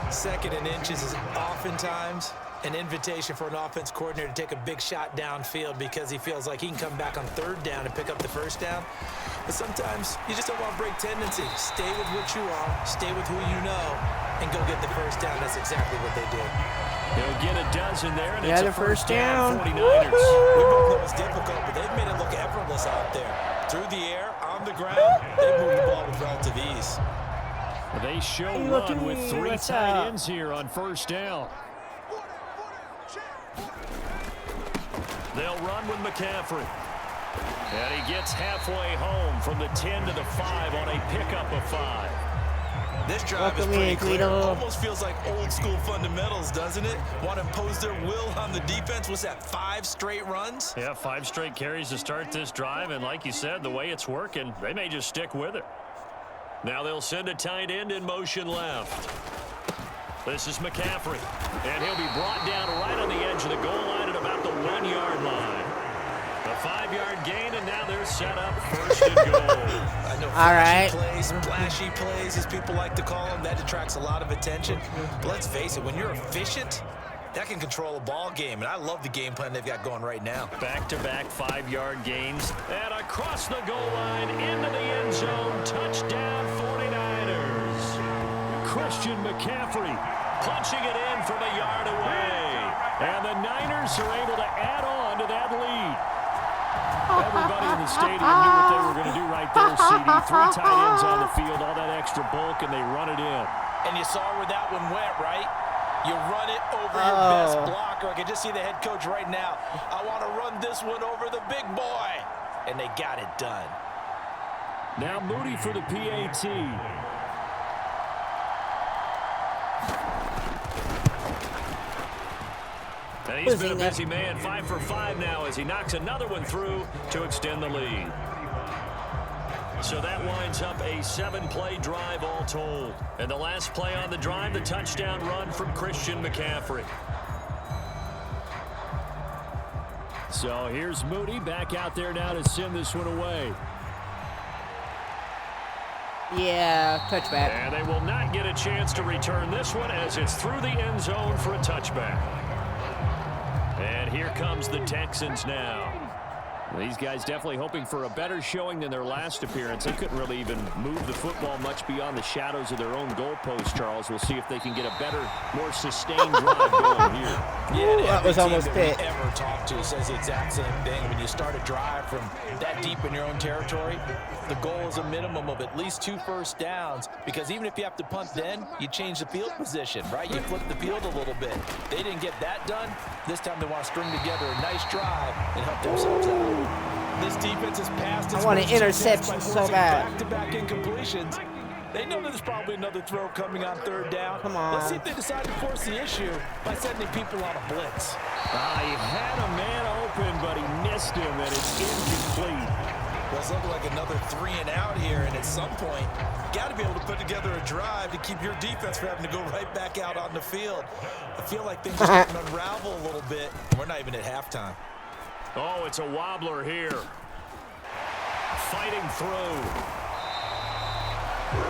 2nd and inches is oftentimes an invitation for an offense coordinator to take a big shot downfield because he feels like he can come back on 3rd down and pick up the 1st down. But sometimes you just don't want to break tendency. Stay with what you are, stay with who you know, and go get the 1st down. That's exactly what they did. They'll get a dozen there, and it's a 1st down. 49ers. We both know it's difficult, but they've made it look effortless out there. Through the air, on the ground, they move the ball with relative ease. They show run with 3 tight ends here on 1st down. They'll run with McCaffrey. And he gets halfway home from the 10 to the 5 on a pickup of 5. This drive is pretty clear. Almost feels like old school fundamentals, doesn't it? Want to impose their will on the defense. Was that 5 straight runs? Yeah, 5 straight carries to start this drive. And like you said, the way it's working, they may just stick with it. Now they'll send a tight end in motion left. This is McCaffrey, and he'll be brought down right on the edge of the goal line at about the 1-yard line. A 5-yard gain, and now they're set up first and goal. I know flashy plays, as people like to call them, that attracts a lot of attention. But let's face it, when you're efficient, that can control a ball game, and I love the game plan they've got going right now. Back-to-back 5-yard gains, and across the goal line, into the end zone, touchdown 49ers. Christian McCaffrey punching it in from a yard away. And the Niners are able to add on to that lead. Everybody in the stadium knew what they were going to do right there, CD. 3 tight ends on the field, all that extra bulk, and they run it in. And you saw where that one went, right? You run it over your best blocker. I can just see the head coach right now. I want to run this one over the big boy. And they got it done. Now Moody for the PAT. And he's been a busy man, 5 for 5 now as he knocks another one through to extend the lead. So that winds up a 7-play drive all told. And the last play on the drive, the touchdown run from Christian McCaffrey. So here's Moody back out there now to send this one away. Yeah, touchback. And they will not get a chance to return this one as it's through the end zone for a touchback. And here comes the Texans now. These guys definitely hoping for a better showing than their last appearance. They couldn't really even move the football much beyond the shadows of their own goalpost, Charles. We'll see if they can get a better, more sustained drive going here. Yeah, that was almost it. Ever talked to says the exact same thing. When you start a drive from that deep in your own territory, the goal is a minimum of at least 2 first downs, because even if you have to punt then, you change the field position, right? You flip the field a little bit. They didn't get that done. This time they want to string together a nice drive and help themselves out. This defense has passed. I want an interception so bad. Back-to-back incompletions. They know there's probably another throw coming on 3rd down. Come on. Let's see if they decide to force the issue by sending people on a blitz. He had a man open, but he missed him, and it's incomplete. Well, it's looking like another 3 and out here, and at some point, you got to be able to put together a drive to keep your defense from having to go right back out on the field. I feel like things are starting to unravel a little bit. We're not even at halftime. Oh, it's a wobbler here. Fighting through.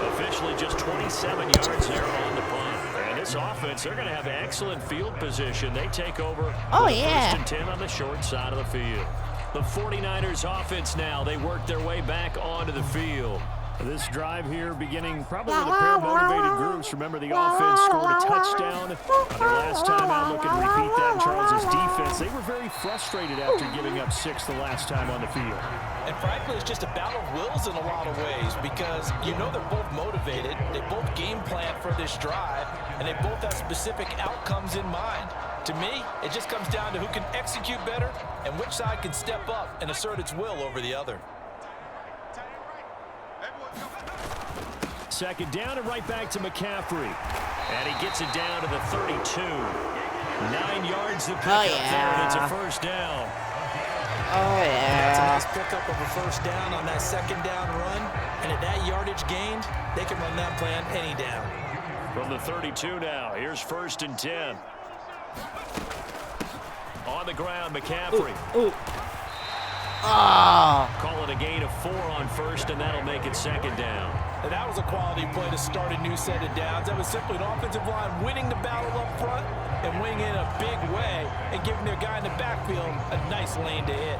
Officially just 27 yards there on the punt. And this offense, they're going to have excellent field position. They take over first and 10 on the short side of the field. The 49ers offense now, they work their way back onto the field. This drive here beginning probably with a pair of motivated groups. Remember, the offense scored a touchdown on their last time out. Look and repeat that in Charles's defense. They were very frustrated after giving up 6 the last time on the field. And frankly, it's just a battle of wills in a lot of ways, because you know they're both motivated. They both game plan for this drive, and they both have specific outcomes in mind. To me, it just comes down to who can execute better and which side can step up and assert its will over the other. 2nd down and right back to McCaffrey. And he gets it down to the 32. 9 yards to pick up there, and it's a first down. That's a nice pickup of a first down on that 2nd down run. And at that yardage gained, they can run that plan any down. From the 32 now, here's 1st and 10. On the ground, McCaffrey. Call it a gain of 4 on 1st, and that'll make it 2nd down. And that was a quality play to start a new set of downs. That was simply an offensive line winning the battle up front and winning in a big way and giving their guy in the backfield a nice lane to hit.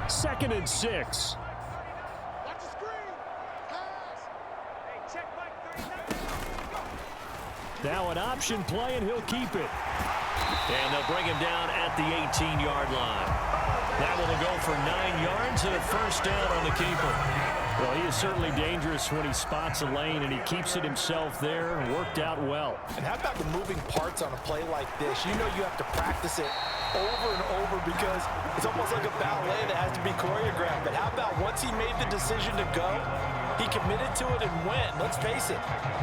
2nd and 6. Watch the screen. Pass. Hey, check Mike 39. Now an option play, and he'll keep it. And they'll bring him down at the 18-yard line. That will go for 9 yards and a first down on the keeper. Well, he is certainly dangerous when he spots a lane, and he keeps it himself there and worked out well. And how about the moving parts on a play like this? You know you have to practice it over and over, because it's almost like a ballet that has to be choreographed. But how about once he made the decision to go, he committed to it and went. Let's face it,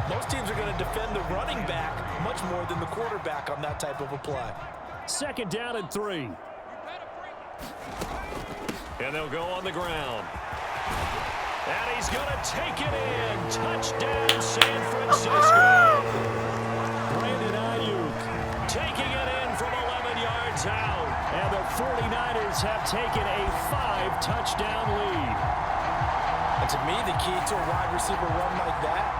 most teams are going to defend the running back much more than the quarterback on that type of a play. 2nd down and 3. And they'll go on the ground. And he's going to take it in. Touchdown, San Francisco. Brandon Ayuk taking it in from 11 yards out. And the 49ers have taken a 5-touchdown lead. And to me, the key to a wide receiver run like that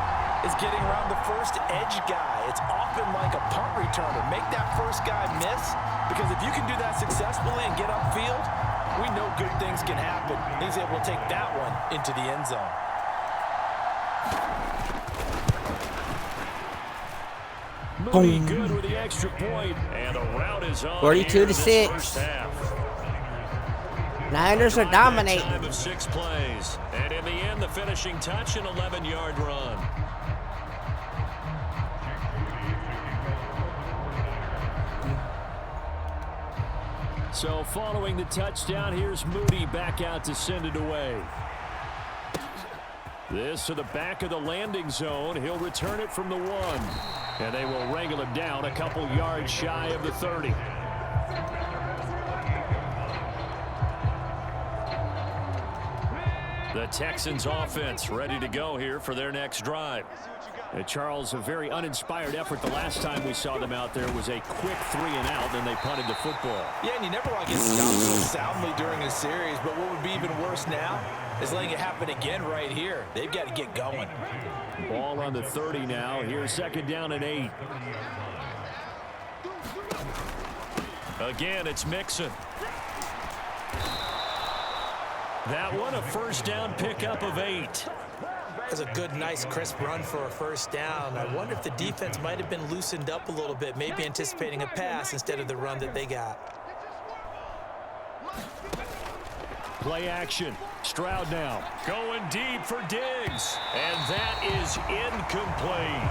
is getting around the first edge guy. It's often like a punt returner. Make that first guy miss, because if you can do that successfully and get upfield, we know good things can happen. He's able to take that one into the end zone. Moody good with the extra point, and the route is on. 42-6. Niners are dominating. Time of 6 plays, and in the end, the finishing touch, an 11-yard run. So following the touchdown, here's Moody back out to send it away. This to the back of the landing zone. He'll return it from the 1. And they will wrangle him down a couple yards shy of the 30. The Texans offense ready to go here for their next drive. And Charles, a very uninspired effort the last time we saw them out there was a quick 3-and-out, and they punted the football. Yeah, and you never want to get stopped so soundly during a series, but what would be even worse now is letting it happen again right here. They've got to get going. Ball on the 30 now. Here's 2nd down and 8. Again, it's Mixon. That one, a 1st down pickup of 8. That's a good, nice, crisp run for a 1st down. I wonder if the defense might have been loosened up a little bit, maybe anticipating a pass instead of the run that they got. Play action. Stroud now. Going deep for Diggs. And that is incomplete.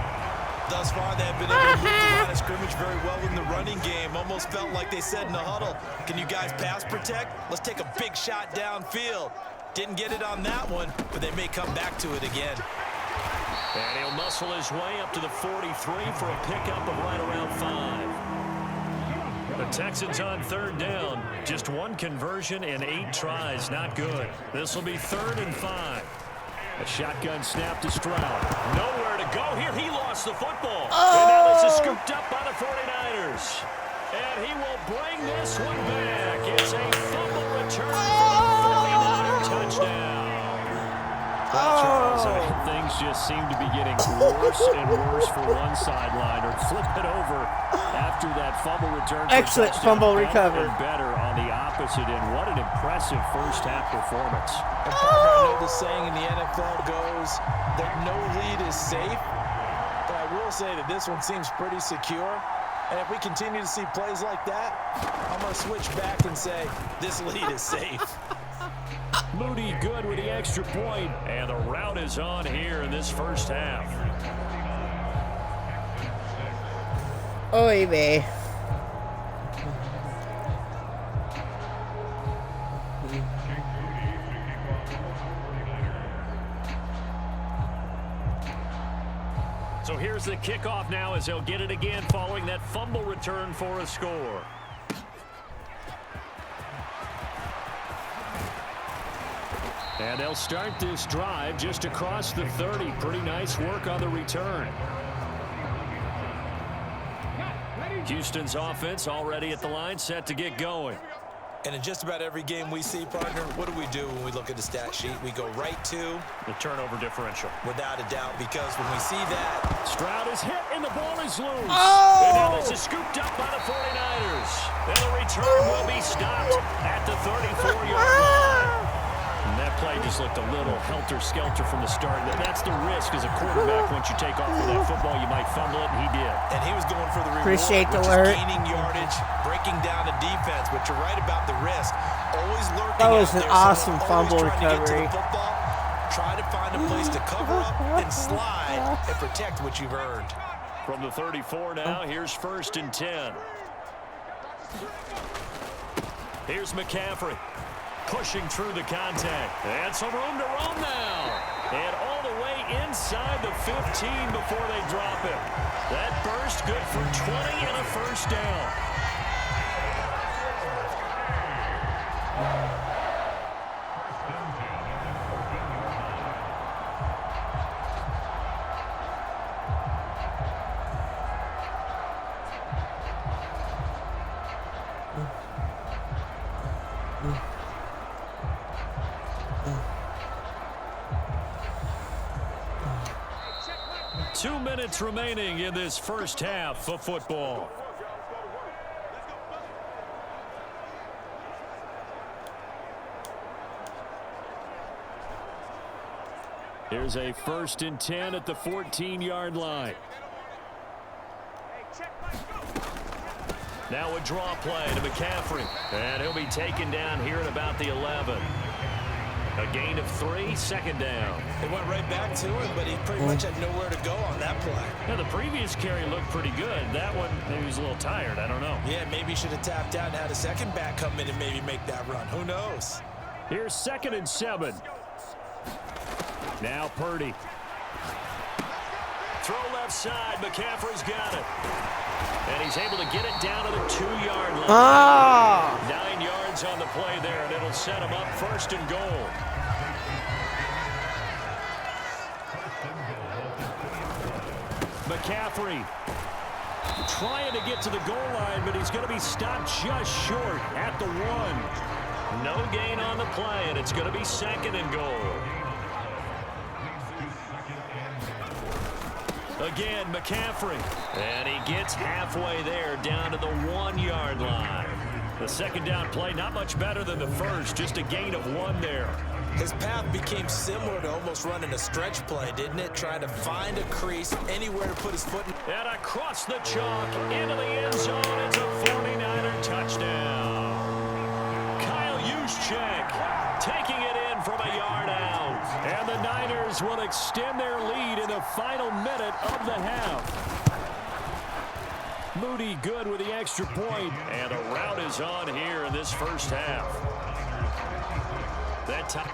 Thus far, they have been able to move the line of scrimmage very well in the running game. Almost felt like they said in the huddle, can you guys pass protect? Let's take a big shot downfield. Didn't get it on that one, but they may come back to it again. And he'll muscle his way up to the 43 for a pickup of right around 5. The Texans on 3rd down. Just 1 conversion and 8 tries. Not good. This will be 3rd and 5. A shotgun snap to Stroud. Nowhere to go here. He lost the football. And now this is scooped up by the 49ers. And he will bring this one back. It's a fumble return for the 49er touchdown. Well, Charles, things just seem to be getting worse and worse for one sideline. Or flip it over after that fumble return. Excellent fumble recovery. And better on the opposite end. What an impressive first-half performance. And partner, I know the saying in the NFL goes that no lead is safe, but I will say that this one seems pretty secure. And if we continue to see plays like that, I'm going to switch back and say this lead is safe. Moody good with the extra point, and the route is on here in this first half. Oy vey. So here's the kickoff now as they'll get it again following that fumble return for a score. And they'll start this drive just across the 30. Pretty nice work on the return. Houston's offense already at the line, set to get going. And in just about every game we see, partner, what do we do when we look at the stat sheet? We go right to the turnover differential. Without a doubt, because when we see that, Stroud is hit and the ball is loose. Oh! And now this is scooped up by the 49ers. And the return will be stopped at the 34-yard line. And that play just looked a little helter-skelter from the start. That's the risk as a quarterback. Once you take off with that football, you might fumble it, and he did. And he was going for the reward, Appreciate the which alert. is gaining yardage, breaking down the defense. But you're right about the risk. Always lurking That was out an there. awesome Someone fumble always trying to get to recovery. the football, try to find a place to cover up and slide and protect what you've earned. From the 34 now, here's 1st and 10. Here's McCaffrey. Pushing through the contact. And some room to roam now. And all the way inside the 15 before they drop him. That burst good for 20 and a 1st down. Two minutes remaining in this first half of football. Here's a 1st and 10 at the 14-yard line. Now a draw play to McCaffrey. And he'll be taken down here at about the 11. A gain of 3, 2nd down. They went right back to him, but he pretty much had nowhere to go on that play. Yeah, the previous carry looked pretty good. That one, maybe he was a little tired. I don't know. Yeah, maybe he should have tapped out and had a second back come in and maybe make that run. Who knows? Here's 2nd and 7. Now Purdy. Throw left side. McCaffrey's got it. And he's able to get it down to the 2-yard line. 9 yards on the play there, and it'll set him up 1st and goal. McCaffrey trying to get to the goal line, but he's going to be stopped just short at the 1. No gain on the play, and it's going to be 2nd and goal. Again, McCaffrey. And he gets halfway there down to the 1-yard line. The 2nd down play, not much better than the first, just a gain of 1 there. His path became similar to almost running a stretch play, didn't it? Trying to find a crease, anywhere to put his foot in. And across the chalk, into the end zone, it's a 49er touchdown. Kyle Juszczyk taking it in from a yard out. And the Niners will extend their lead in the final minute of the half. Moody good with the extra point, and the rout is on here in this first half. That time.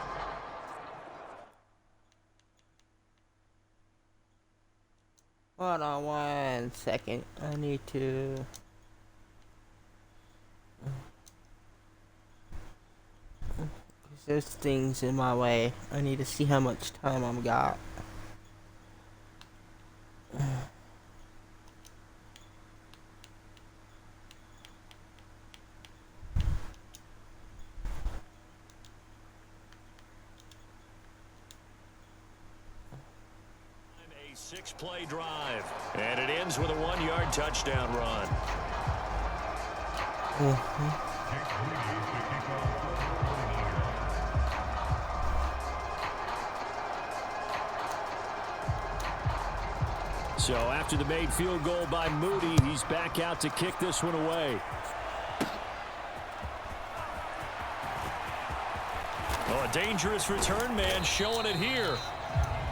Hold on 1 second. I need to. There's things in my way. I need to see how much time I've got. A 6-play drive, and it ends with a 1-yard touchdown run. So after the made field goal by Moody, he's back out to kick this one away. Oh, a dangerous return man showing it here.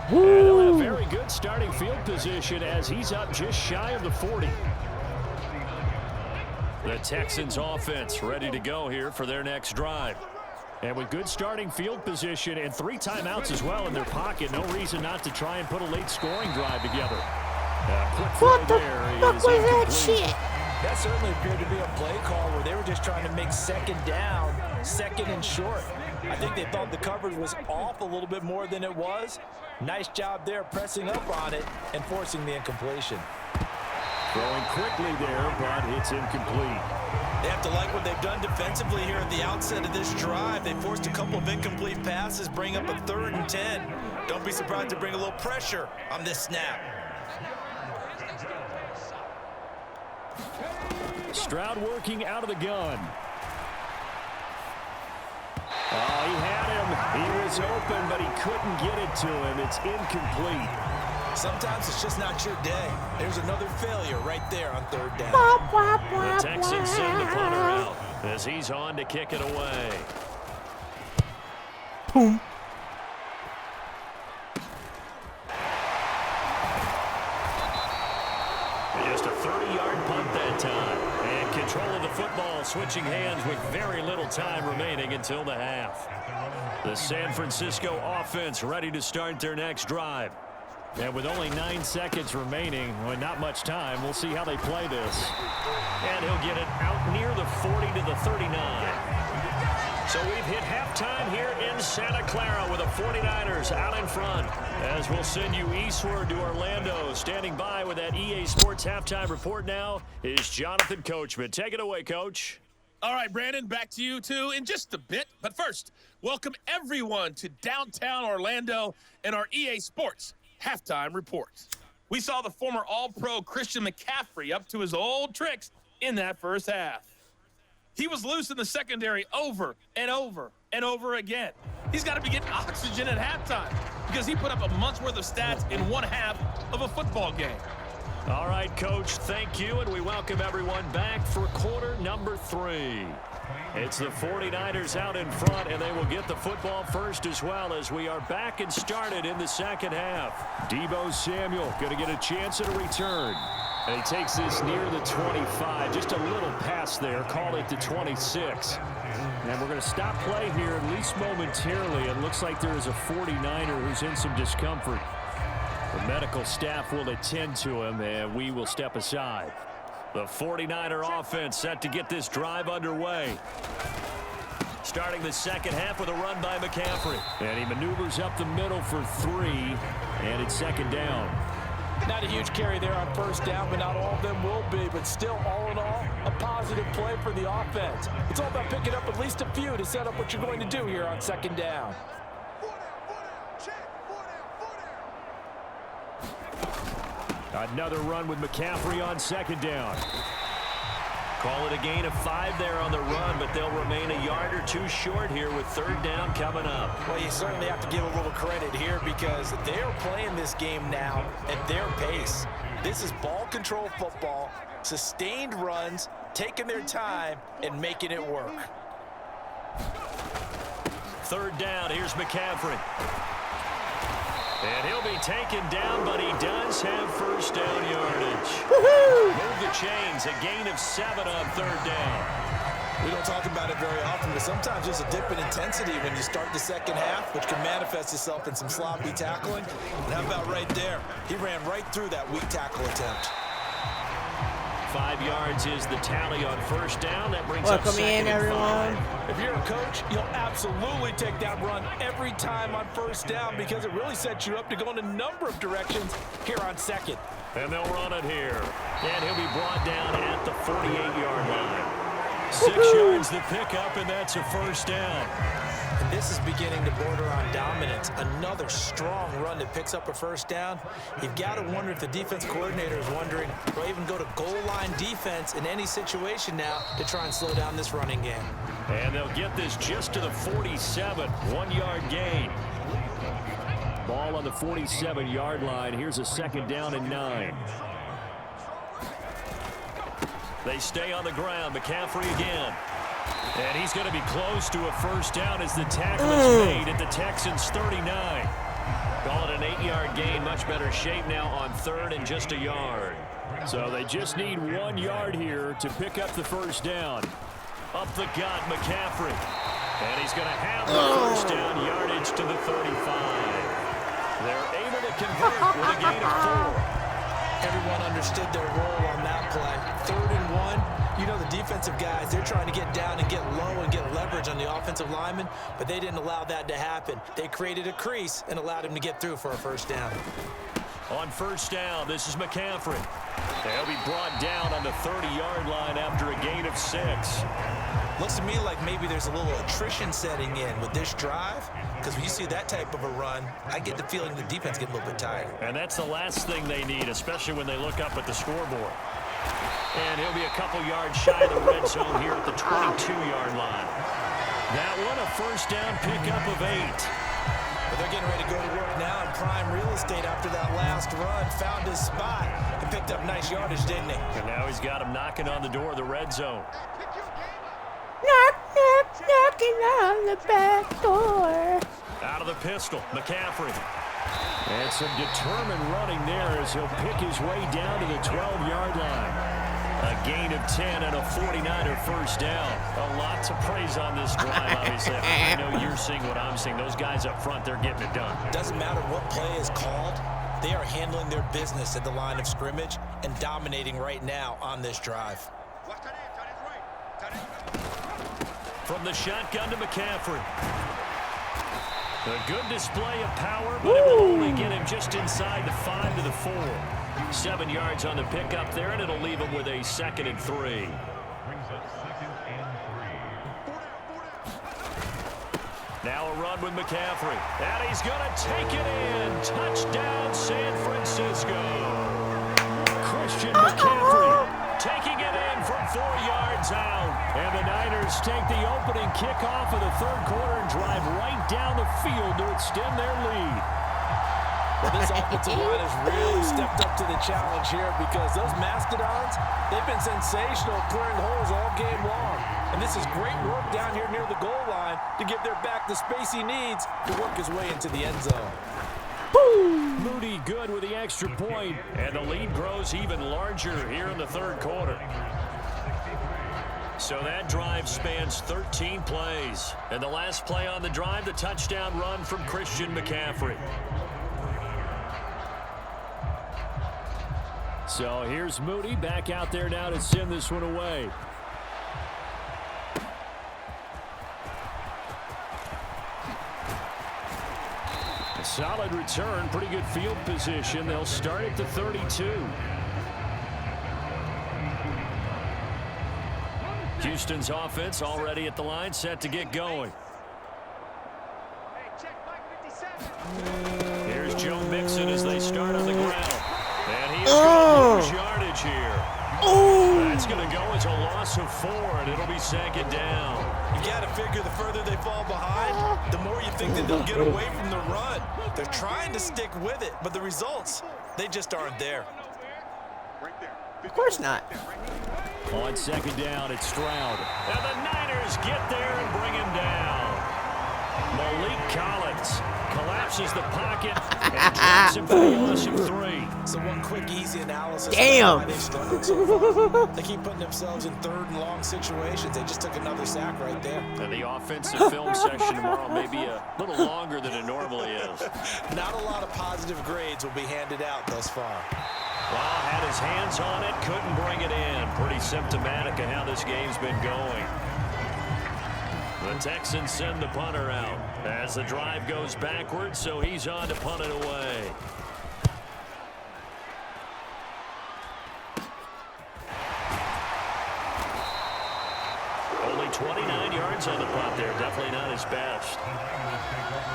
And they'll have very good starting field position as he's up just shy of the 40. The Texans offense ready to go here for their next drive. And with good starting field position and 3 timeouts as well in their pocket, no reason not to try and put a late scoring drive together. What the fuck was that shit? That certainly appeared to be a play call where they were just trying to make 2nd down, 2nd and short. I think they thought the coverage was off a little bit more than it was. Nice job there pressing up on it and forcing the incompletion. Throwing quickly there, but it's incomplete. They have to like what they've done defensively here at the outset of this drive. They forced a couple of incomplete passes, bring up a 3rd and 10. Don't be surprised to bring a little pressure on this snap. Stroud working out of the gun. Oh, he had him. He was open, but he couldn't get it to him. It's incomplete. Sometimes it's just not your day. There's another failure right there on 3rd down. The Texans send the punter out as he's on to kick it away. Boom. Just a 30-yard punt that time. And control of the football switching hands with very little time remaining until the half. The San Francisco offense ready to start their next drive. And with only 9 seconds remaining, well, not much time, we'll see how they play this. And he'll get it out near the 40 to the 39. So we've hit halftime here in Santa Clara with the 49ers out in front. As we'll send you eastward to Orlando. Standing by with that EA Sports halftime report now is Jonathan Coachman. Take it away, Coach. All right, Brandon, back to you two in just a bit. But first, welcome everyone to downtown Orlando and our EA Sports Halftime Report. We saw the former All-Pro Christian McCaffrey up to his old tricks in that first half. He was loose in the secondary over and over and over again. He's got to be getting oxygen at halftime because he put up a month's worth of stats in one half of a football game. All right, Coach, thank you, and we welcome everyone back for quarter number 3. It's the 49ers out in front, and they will get the football first as well as we are back and started in the second half. Deebo Samuel going to get a chance at a return. And he takes this near the 25. Just a little pass there. Call it the 26. And we're going to stop play here, at least momentarily. It looks like there is a 49er who's in some discomfort. The medical staff will attend to him, and we will step aside. The 49er offense set to get this drive underway. Starting the second half with a run by McCaffrey. And he maneuvers up the middle for 3, and it's second down. Not a huge carry there on first down, but not all of them will be. But still, all in all, a positive play for the offense. It's all about picking up at least a few to set up what you're going to do here on second down. Another run with McCaffrey on second down. Call it a gain of 5 there on the run, but they'll remain a yard or 2 short here with third down coming up. Well, you certainly have to give a little credit here because they're playing this game now at their pace. This is ball control football, sustained runs, taking their time, and making it work. Third down, here's McCaffrey. And he'll be taken down, but he does have first down yardage. Move the chains, a gain of 7 on third down. We don't talk about it very often, but sometimes there's a dip in intensity when you start the second half, which can manifest itself in some sloppy tackling. And how about right there? He ran right through that weak tackle attempt. 5 yards is the tally on first down. That brings up Welcome second in, everyone. If you're a coach, you'll absolutely take that run every time on first down because it really sets you up to go in a number of directions here on second. And they'll run it here. And he'll be brought down at the 48-yard line. 6 yards the pickup, and that's a first down. And this is beginning to border on dominance. Another strong run that picks up a first down. You've got to wonder if the defense coordinator is wondering, will even go to goal line defense in any situation now to try and slow down this running game. And they'll get this just to the 47, 1-yard gain. Ball on the 47-yard line. Here's a second down and 9. They stay on the ground. McCaffrey again. And he's going to be close to a first down as the tackle is made at the Texans' 39. Call it an 8-yard gain. Much better shape now on third and just a yard. So they just need 1 yard here to pick up the first down. Up the gut, McCaffrey. And he's going to have the first down yardage to the 35. They're able to convert with a gain of 4. Everyone understood their role on that play. 3rd and 1. You know the defensive guys, they're trying to get down and get low and get leverage on the offensive lineman, but they didn't allow that to happen. They created a crease and allowed him to get through for a first down. On first down, this is McCaffrey. They'll be brought down on the 30-yard line after a gain of 6. Looks to me like maybe there's a little attrition setting in with this drive, because when you see that type of a run, I get the feeling the defense gets a little bit tired. And that's the last thing they need, especially when they look up at the scoreboard. And he'll be a couple yards shy of the red zone here at the 22-yard line. That one, a first down pickup of 8. But they're getting ready to go to work now in prime real estate after that last run. Found his spot and picked up nice yardage, didn't he? And now he's got him knocking on the door of the red zone. Knock, knock, knocking on the back door. Out of the pistol, McCaffrey. And some determined running there as he'll pick his way down to the 12-yard line. A gain of 10 and a 49er first down. A lot to praise on this drive, obviously. I know you're seeing what I'm seeing. Those guys up front, they're getting it done. Doesn't matter what play is called. They are handling their business at the line of scrimmage and dominating right now on this drive. From the shotgun to McCaffrey. A good display of power, but it will only get him just inside the 5 to the 4. 7 yards on the pickup there, and it'll leave him with a 2nd and 3. Now a run with McCaffrey. And he's going to take it in. Touchdown, San Francisco. Christian McCaffrey taking it in from 4 yards out. And the Niners take the opening kickoff of the third quarter and drive right down the field to extend their lead. Well, this offensive line has really stepped up to the challenge here because those Mastodons, they've been sensational clearing holes all game long. And this is great work down here near the goal line to give their back the space he needs to work his way into the end zone. Boom! Moody good with the extra point, and the lead grows even larger here in the third quarter. So that drive spans 13 plays. And the last play on the drive, the touchdown run from Christian McCaffrey. So here's Moody back out there now to send this one away. A solid return, pretty good field position. They'll start at the 32. Houston's offense already at the line, set to get going. Here's Joe Mixon as they start on the ground. And he is going to lose yardage here. That's going to go as a loss of 4, and it'll be second down. You got to figure the further they fall behind, the more you think that they'll get away from the run. They're trying to stick with it, but the results, they just aren't there. Of course not. On second down, it's Stroud. And the Niners get there and bring him down. Malik Collins collapses the pocket and drops him for the loss of 3. So one quick, easy analysis. Damn. Why they've struggled so far. They keep putting themselves in third and long situations. They just took another sack right there. And the offensive film section tomorrow may be a little longer than it normally is. Not a lot of positive grades will be handed out thus far. Well, had his hands on it, couldn't bring it in. Pretty symptomatic of how this game's been going. The Texans send the punter out as the drive goes backwards, so he's on to punt it away. Only 29 yards on the punt there. Definitely not his best.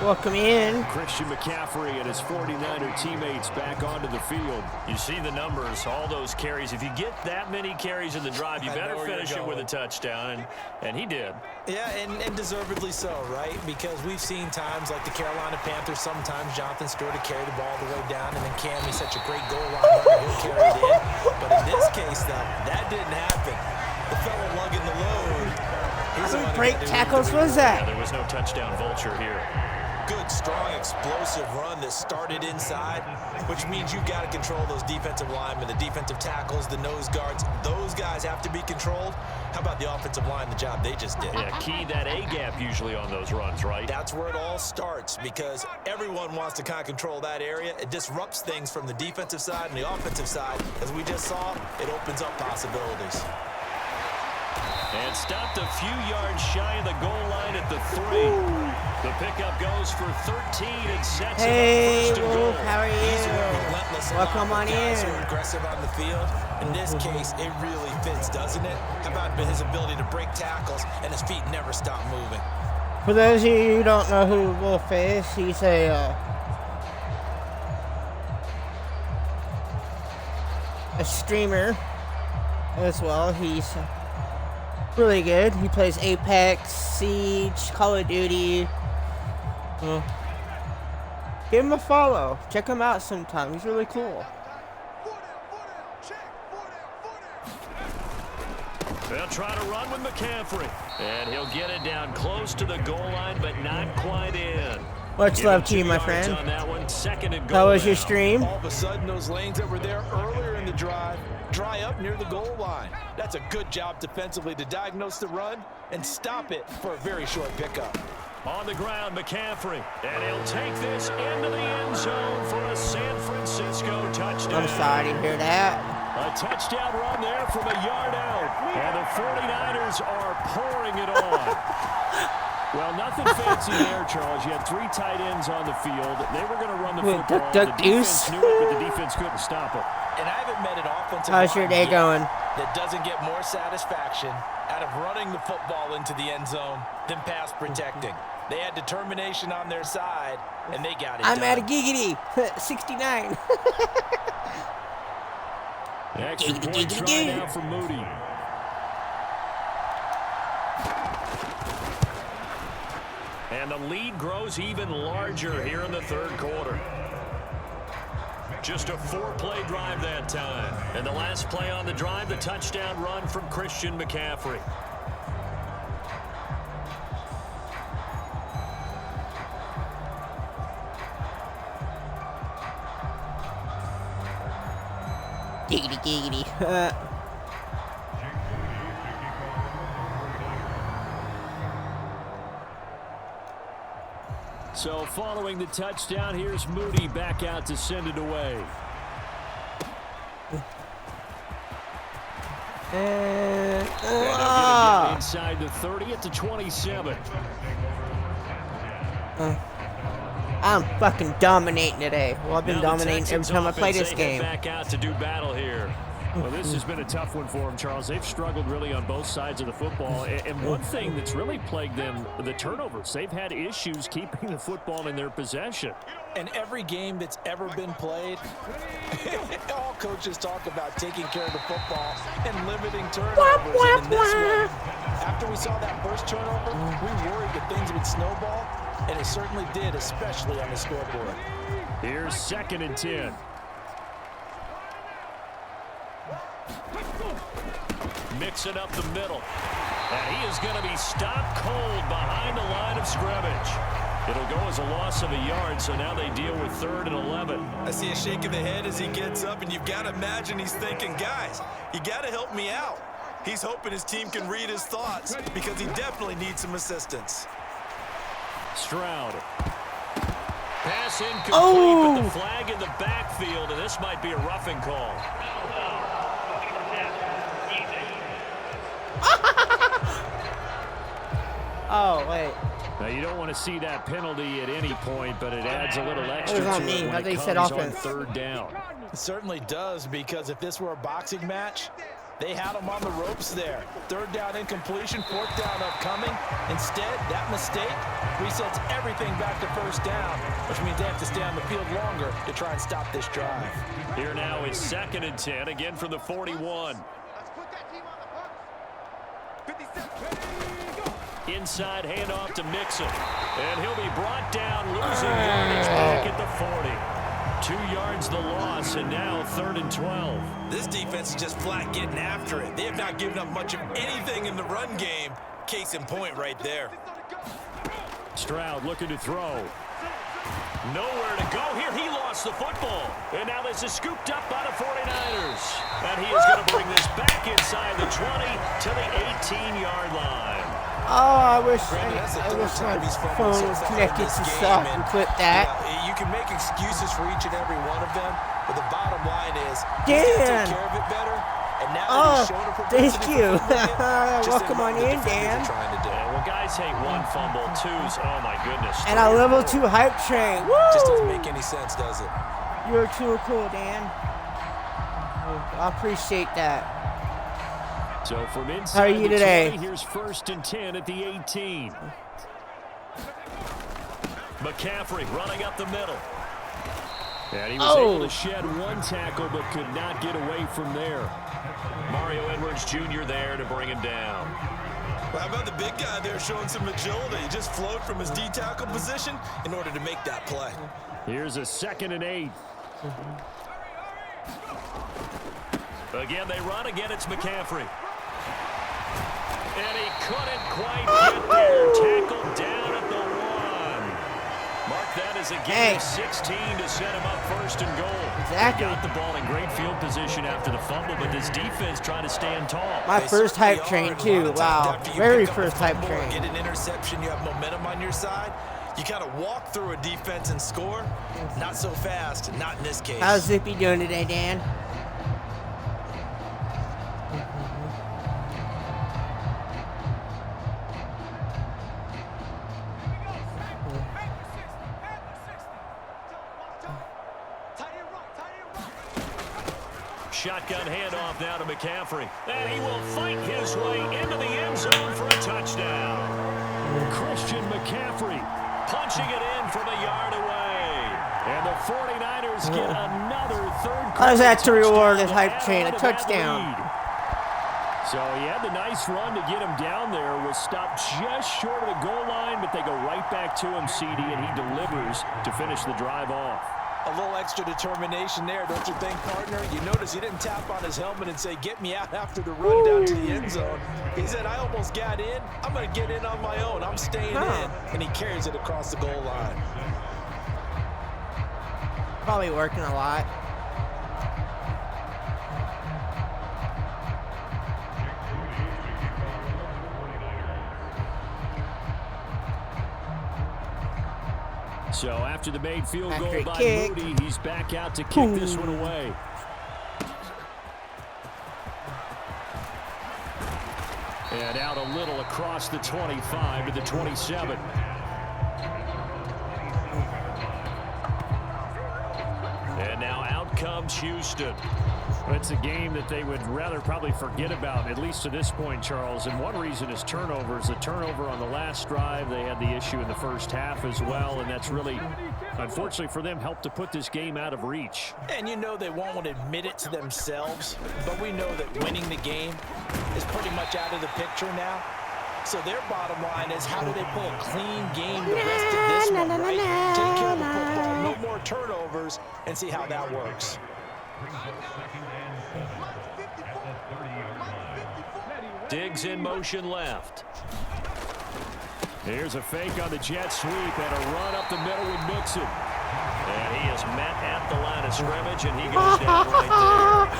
Welcome in. Christian McCaffrey and his 49er teammates back onto the field. You see the numbers, all those carries. If you get that many carries in the drive, you better finish it with a touchdown, and he did. Yeah, and deservedly so, right? Because we've seen times like the Carolina Panthers, sometimes Jonathan Stewart to carry the ball all the way down, and then Cam, he's such a great goal line runner, he'll carry it in. But in this case, though, that didn't happen. The fellow lugging the load. How many break tackles was that? Yeah, there was no touchdown vulture here. Good, strong, explosive run that started inside, which means you've got to control those defensive linemen, the defensive tackles, the nose guards. Those guys have to be controlled. How about the offensive line, the job they just did? Yeah, key that A-gap usually on those runs, right? That's where it all starts because everyone wants to kind of control that area. It disrupts things from the defensive side and the offensive side. As we just saw, it opens up possibilities. And stopped a few yards shy of the goal line at the 3. The pickup goes for 13 and sets Hey, it up first and goal. Wolf, how are Relentless you? Welcome on guys who in. are aggressive on the field. In this case, it really fits, doesn't it? How about his ability to break tackles and his feet never stop moving? For those of you who don't know who Wolf is, he's a streamer as well. He's really good. He plays Apex, Siege, Call of Duty. Give him a follow. Check him out sometime. He's really cool. They'll try to run with McCaffrey. And he'll get it down close to the goal line, but not quite in. Much love to you, my friend. On that one, second and goal How was your now. stream? All of a sudden, those lanes that were there earlier in the drive dry up near the goal line. That's a good job defensively to diagnose the run and stop it for a very short pickup. On the ground, McCaffrey. And he'll take this into the end zone for a San Francisco touchdown. I'm sorry to hear that. A touchdown run there from a yard out. And the 49ers are pouring it on. Well, nothing fancy there, Charles. You had 3 tight ends on the field. They were going to run the Wait, football. duck, The deuce. defense knew it, but the defense couldn't stop it. And I haven't met an offensive How's your line day yet going? that doesn't get more satisfaction out of running the football into the end zone than pass protecting. They had determination on their side, and they got it I'm done. at a giggity. 69. Extra point try now for Moody. And the lead grows even larger here in the third quarter. Just a 4-play drive that time. And the last play on the drive, the touchdown run from Christian McCaffrey. Giggity, giggity. So following the touchdown, here's Moody back out to send it away. And they'll get it inside the 30 at the 27. I'm fucking dominating today. Well, I've been dominating every time I play this game. Back out to do battle here. Well, this has been a tough one for them, Charles. They've struggled really on both sides of the football. And one thing that's really plagued them, the turnovers. They've had issues keeping the football in their possession. And every game that's ever been played, all coaches talk about taking care of the football and limiting turnovers. And in this one, after we saw that first turnover, we worried that things would snowball, and it certainly did, especially on the scoreboard. Here's 2nd and 10. Mixing up the middle. And he is going to be stopped cold behind the line of scrimmage. It'll go as a loss of a yard, so now they deal with 3rd and 11. I see a shake of the head as he gets up, and you've got to imagine he's thinking, guys, you got to help me out. He's hoping his team can read his thoughts because he definitely needs some assistance. Stroud. Pass incomplete, but the flag in the backfield, and this might be a roughing call. Oh, wait. Now, you don't want to see that penalty at any point, but it adds a little extra It was on to me. it How when they it said comes on offense. 3rd down. It certainly does, because if this were a boxing match, they had him on the ropes there. 3rd down incompletion, 4th down upcoming. Instead, that mistake resets everything back to 1st down, which means they have to stay on the field longer to try and stop this drive. Here now is 2nd and 10, again from the 41. Let's put that team on the hook. 50 seconds. Inside handoff to Mixon. And he'll be brought down, losing yardage back at the 40. 2 yards the loss, and now 3rd and 12. This defense is just flat getting after it. They have not given up much of anything in the run game. Case in point right there. Stroud looking to throw. Nowhere to go here. He lost the football. And now this is scooped up by the 49ers. And he is going to bring this back inside the 20 to the 18-yard line. Oh, I wish Brandon, that's the I third wish my time he's fumbled phone so was far in connected this to game, stuff and, and clip that. You can make excuses for each and every one of them, but the bottom line is Dan. he's got to take care of it better. And now that Oh, he's shown a propensity thank you. for football, just Welcome on what the in, defenders Dan. are trying to do. Yeah, well, guys hate 1 fumble, 2's, oh my goodness. And a level 2 hype train. Woo! Just doesn't make any sense, does it? You're too cool, Dan. I appreciate that. So from inside How are you the today? 20, here's 1st and 10 at the 18. McCaffrey running up the middle. And he was able to shed 1 tackle, but could not get away from there. Mario Edwards Jr. there to bring him down. Well, how about the big guy there showing some agility? He just flowed from his D-tackle position in order to make that play. Here's a 2nd and 8. Again, they run. Again, it's McCaffrey. And he couldn't quite get there. Tackled down at the 1. Mark that as a gain of 16 to set him up 1st and goal. Exactly. Got the ball in great field position after the fumble, but this defense trying to stand tall. My first hype train, too. Wow. Very first hype train. Get an interception, you have momentum on your side. You kind of walk through a defense and score. Not so fast, not in this case. How's Zippy doing today, Dan? Shotgun handoff now to McCaffrey. And he will fight his way into the end zone for a touchdown. Christian McCaffrey punching it in from a yard away. And the 49ers get another third quarter. How's that to reward his hype train? A touchdown. So he had the nice run to get him down there, was stopped just short of the goal line, but they go right back to him, CD, and he delivers to finish the drive off. A little extra determination there, don't you think, partner? You notice he didn't tap on his helmet and say, get me out after the run down to the end zone. He said, I almost got in. I'm going to get in on my own. I'm staying in. And he carries it across the goal line. Probably working a lot. So after the made field goal Accurate by kick. Moody, he's back out to kick this one away. And out a little across the 25 to the 27. And now out comes Houston. It's a game that they would rather probably forget about, at least to this point, Charles. And one reason is turnovers. The turnover on the last drive, they had the issue in the first half as well. And that's really, unfortunately for them, helped to put this game out of reach. And you know they won't admit it to themselves, but we know that winning the game is pretty much out of the picture now. So their bottom line is, how do they play a clean game the rest of this one, right? Take care of the football, no more turnovers, and see how that works. Diggs in motion left. Here's a fake on the jet sweep and a run up the middle with Mixon. And he is met at the line of scrimmage, and he goes down right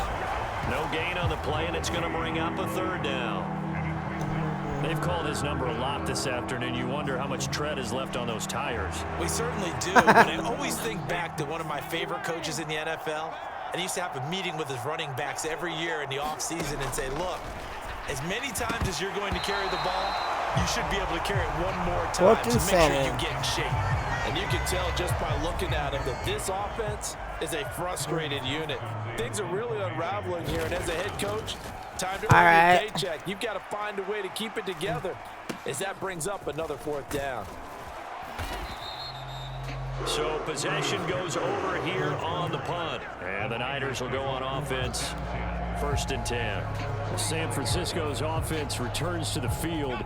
there. No gain on the play, and it's going to bring up a third down. They've called his number a lot this afternoon. You wonder how much tread is left on those tires. We certainly do, but I always think back to one of my favorite coaches in the NFL. And he used to have a meeting with his running backs every year in the offseason and say, look, as many times as you're going to carry the ball, you should be able to carry it one more time to make sure you get in shape. And you can tell just by looking at him that this offense is a frustrated unit. Things are really unraveling here, and as a head coach, time to earn your paycheck. You've got to find a way to keep it together as that brings up another fourth down. So possession goes over here on the punt. And the Niners will go on offense. 1st and 10. San Francisco's offense returns to the field.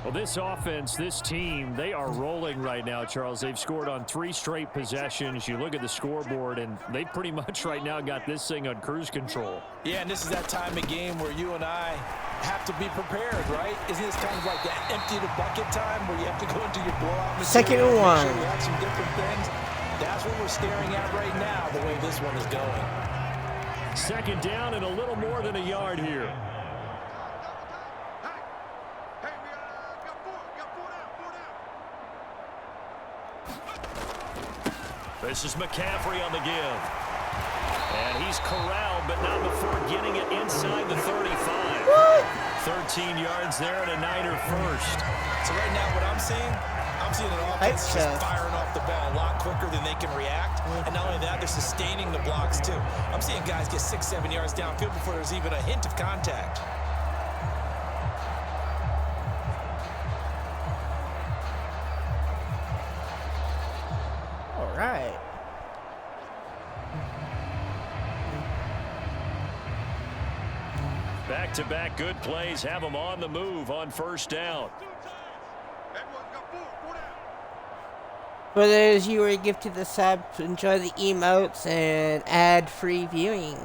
Well, this offense, this team, they are rolling right now, Charles. They've scored on 3 straight possessions. You look at the scoreboard, and they pretty much right now got this thing on cruise control. Yeah, and this is that time of game where you and I have to be prepared, right? Isn't this kind of like that empty the bucket time where you have to go into your blowout material? 2nd and 1. Sure you have some different things. That's what we're staring at right now, the way this one is going. 2nd down and a little more than a yard here. This is McCaffrey on the give. And he's corralled, but not before getting it inside the 35. What? 13 yards there and a Niner first. So right now what I'm seeing an offense just firing off the ball a lot quicker than they can react. And not only that, they're sustaining the blocks too. I'm seeing guys get 6-7 yards downfield before there's even a hint of contact. All right. Back-to-back good plays have them on the move on 1st down. For those you were gifted the sub, enjoy the emotes and ad-free viewing.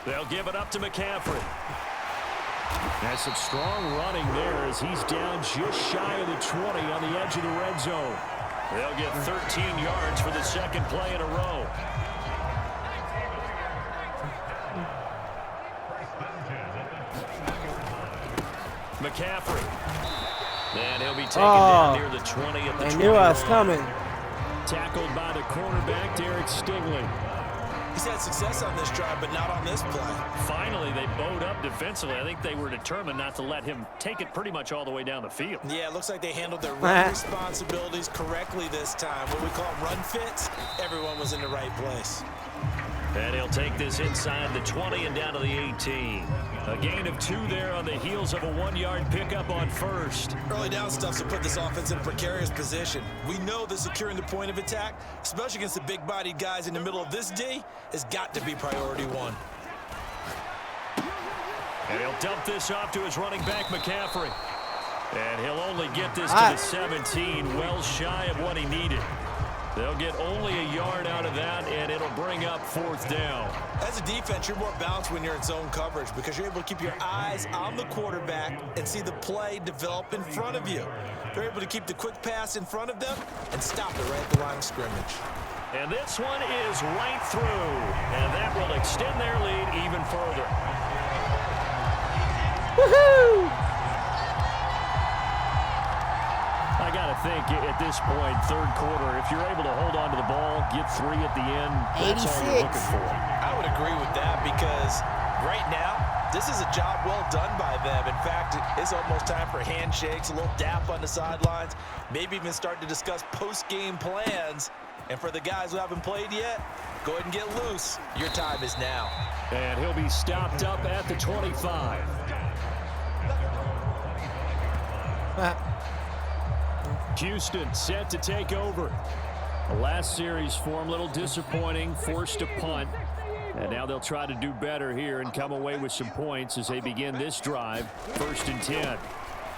They'll give it up to McCaffrey. That's some strong running there as he's down just shy of the 20 on the edge of the red zone. They'll get 13 yards for the 2nd play in a row. McCaffrey. And he'll be taken down near the 20 at the 20. I knew I was coming. Tackled by the cornerback, Derek Stingley. He's had success on this drive, but not on this play. Finally, they bowed up defensively. I think they were determined not to let him take it pretty much all the way down the field. Yeah, it looks like they handled their run responsibilities correctly this time. What we call run fits, everyone was in the right place. And he'll take this inside the 20 and down to the 18. A gain of 2 there on the heels of a 1-yard pickup on first. Early down stuff to put this offense in a precarious position. We know that securing the point of attack, especially against the big-bodied guys in the middle of this D, has got to be priority 1. And he'll dump this off to his running back, McCaffrey. And he'll only get this to the 17, well shy of what he needed. They'll get only a yard out of that, and it'll bring up 4th down. As a defense, you're more balanced when you're in zone coverage because you're able to keep your eyes on the quarterback and see the play develop in front of you. They're able to keep the quick pass in front of them and stop it right at the line of scrimmage. And this one is right through, and that will extend their lead even further. Woohoo! I got to think at this point, 3rd quarter, if you're able to hold on to the ball, get 3 at the end, that's all you're looking for. I would agree with that because right now, this is a job well done by them. In fact, it's almost time for handshakes, a little dap on the sidelines, maybe even start to discuss post-game plans. And for the guys who haven't played yet, go ahead and get loose. Your time is now. And he'll be stopped up at the 25. Houston set to take over. The last series for him, a little disappointing, forced a punt. And now they'll try to do better here and come away with some points as they begin this drive, 1st and 10.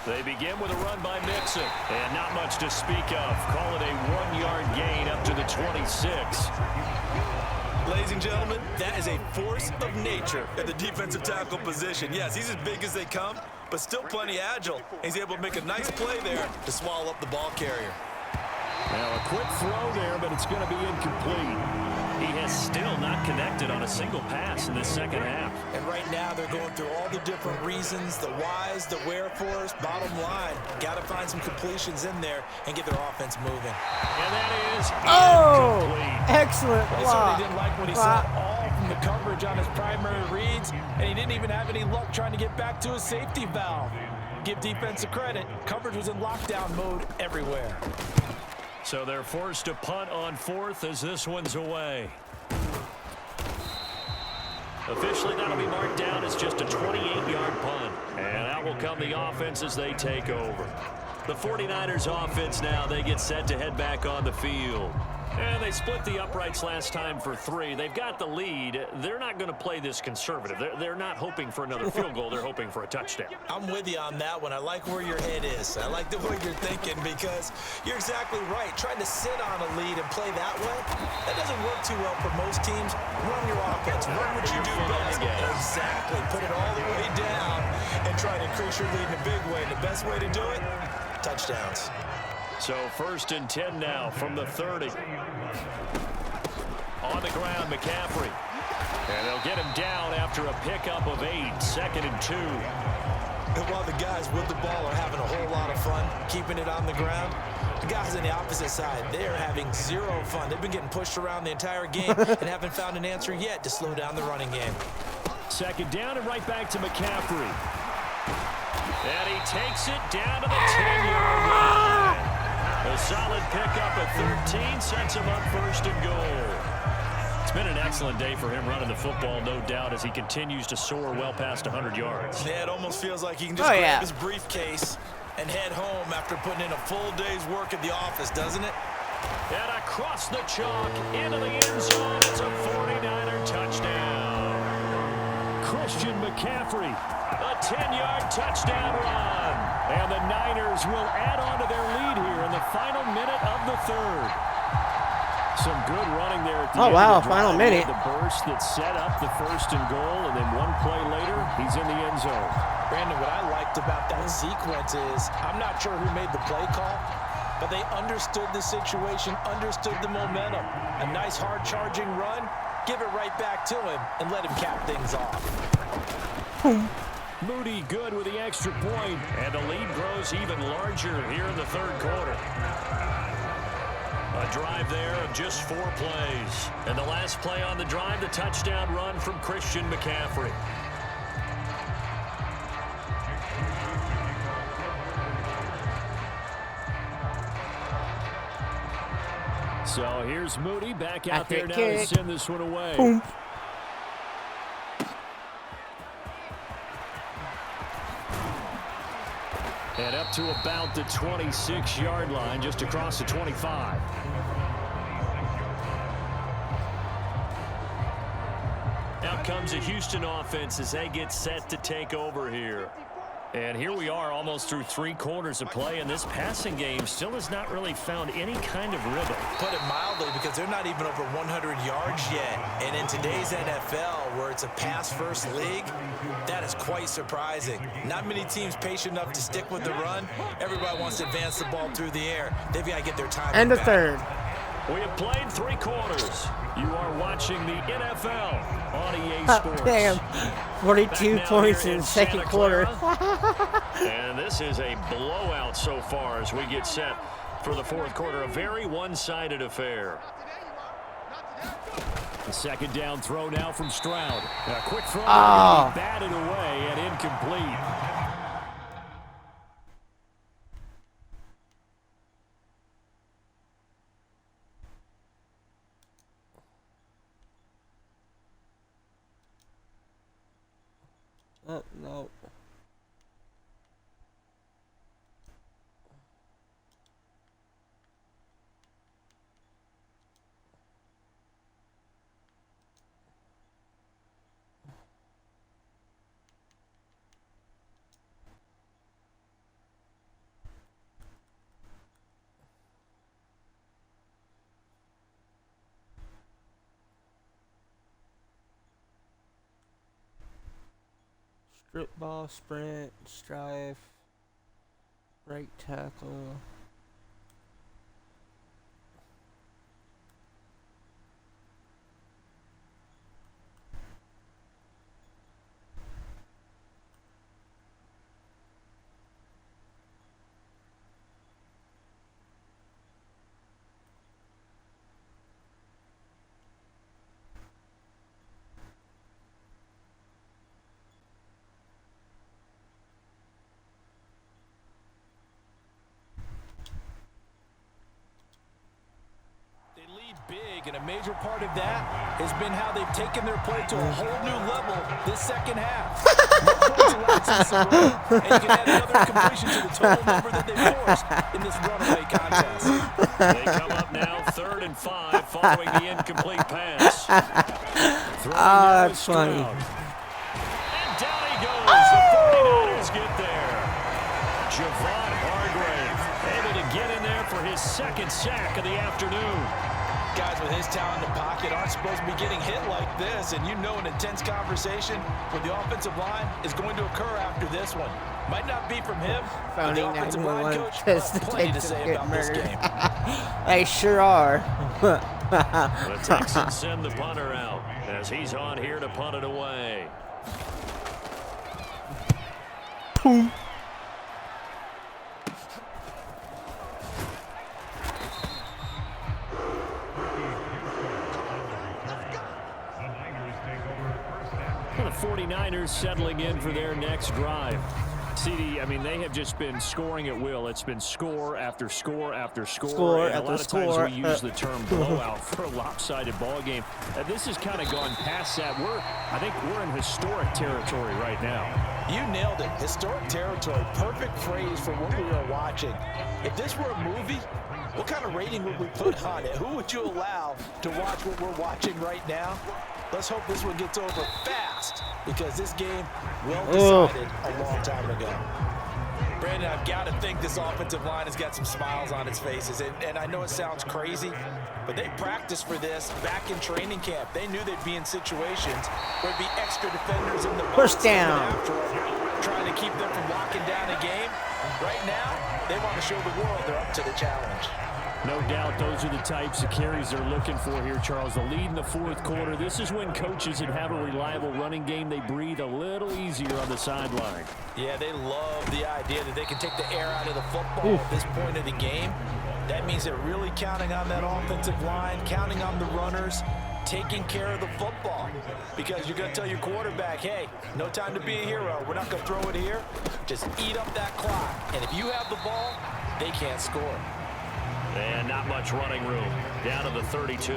They begin with a run by Mixon, and not much to speak of. Call it a 1-yard gain up to the 26. Ladies and gentlemen, that is a force of nature at the defensive tackle position. Yes, he's as big as they come, but still plenty agile. He's able to make a nice play there to swallow up the ball carrier. Now a quick throw there, but it's going to be incomplete. He has still not connected on a single pass in this 2nd half. And right now they're going through all the different reasons, the whys, the wherefores. Bottom line, got to find some completions in there and get their offense moving. And that is incomplete. Excellent He block. certainly didn't like what he saw all from the coverage on his primary reads, and he didn't even have any luck trying to get back to his safety valve. Give defensive credit. Coverage was in lockdown mode everywhere. So they're forced to punt on 4th as this one's away. Officially, that'll be marked down as just a 28-yard punt. And out will come the offense as they take over. The 49ers offense now, they get set to head back on the field. And they split the uprights last time for 3. They've got the lead. They're not going to play this conservative. They're not hoping for another field goal. They're hoping for a touchdown. I'm with you on that one. I like where your head is. I like the way you're thinking because you're exactly right. Trying to sit on a lead and play that way, that doesn't work too well for most teams. Run your offense. Run what you do best. Exactly. Put it all the way down and try to increase your lead in a big way. And the best way to do it, touchdowns. So 1st and 10 now from the 30. On the ground, McCaffrey. And they'll get him down after a pickup of 8, 2nd and 2. And while the guys with the ball are having a whole lot of fun keeping it on the ground, the guys on the opposite side, they're having 0 fun. They've been getting pushed around the entire game and haven't found an answer yet to slow down the running game. 2nd down and right back to McCaffrey. And he takes it down to the 10-yard line. A solid pickup at 13 sets him up 1st and goal. It's been an excellent day for him running the football, no doubt, as he continues to soar well past 100 yards. Yeah, it almost feels like he can just grab his briefcase and head home after putting in a full day's work at the office, doesn't it? And across the chalk into the end zone. It's a 49er touchdown. Christian McCaffrey, a 10-yard touchdown run. And the Niners will add on to their lead here in the final minute of the 3rd. Some good running there at the end of the final minute. The burst that set up the 1st and goal, and then one play later, he's in the end zone. Brandon, what I liked about that sequence is I'm not sure who made the play call, but they understood the situation, understood the momentum. A nice hard-charging run, give it right back to him, and let him cap things off. Moody good with the extra point, and the lead grows even larger here in the 3rd quarter. A drive there of just 4 plays. And the last play on the drive, the touchdown run from Christian McCaffrey. So here's Moody back out there now to send this one away. And up to about the 26-yard line, just across the 25. Out comes the Houston offense as they get set to take over here. And here we are almost through 3 quarters of play, and this passing game still has not really found any kind of rhythm. Put it mildly, because they're not even over 100 yards yet. And in today's NFL, where it's a pass-first league, that is quite surprising. Not many teams patient enough to stick with the run. Everybody wants to advance the ball through the air. They've got to get their time And a back. third. We have played 3 quarters. You are watching the NFL on EA Sports. Damn. 42 points in the second quarter. And this is a blowout so far as we get set for the 4th quarter. A very one-sided affair. The second down throw now from Stroud. A quick throw batted away and incomplete. Oh, no. Strip ball, sprint, strife, right tackle. Big, and a major part of that has been how they've taken their play to a whole new level this second half. No points allowed since the run, and you can add another completion to the total number that they forced in this runaway contest. They come up now 3rd and 5 following the incomplete pass. That's funny. And down he goes. The 49ers get there. Javon Hargrave able to get in there for his 2nd sack of the afternoon. Guys with his talent in the pocket aren't supposed to be getting hit like this, and you know an intense conversation with the offensive line is going to occur after this one. Might not be from him, but the offensive line coach will have plenty to say about this game. They sure are. The Texans send the punter out as he's on here to punt it away. Boom. The 49ers settling in for their next drive. CD, I mean, they have just been scoring at will. It's been score after score after score. And a lot of times we use the term blowout for a lopsided ball game. This has kind of gone past that. I think we're in historic territory right now. You nailed it. Historic territory. Perfect phrase for what we are watching. If this were a movie, what kind of rating would we put on it? Who would you allow to watch what we're watching right now? Let's hope this one gets over fast, because this game well decided a long time ago. Brandon, I've got to think this offensive line has got some smiles on its faces. And I know it sounds crazy, but they practiced for this back in training camp. They knew they'd be in situations where there'd be extra defenders in the box trying to keep them from locking down a game. Right now, they want to show the world they're up to the challenge. No doubt those are the types of carries they're looking for here, Charles. The lead in the 4th quarter. This is when coaches that have a reliable running game, they breathe a little easier on the sideline. Yeah, they love the idea that they can take the air out of the football at this point of the game. That means they're really counting on that offensive line, counting on the runners, taking care of the football. Because you're going to tell your quarterback, hey, no time to be a hero. We're not going to throw it here. Just eat up that clock. And if you have the ball, they can't score. And not much running room. Down to the 32.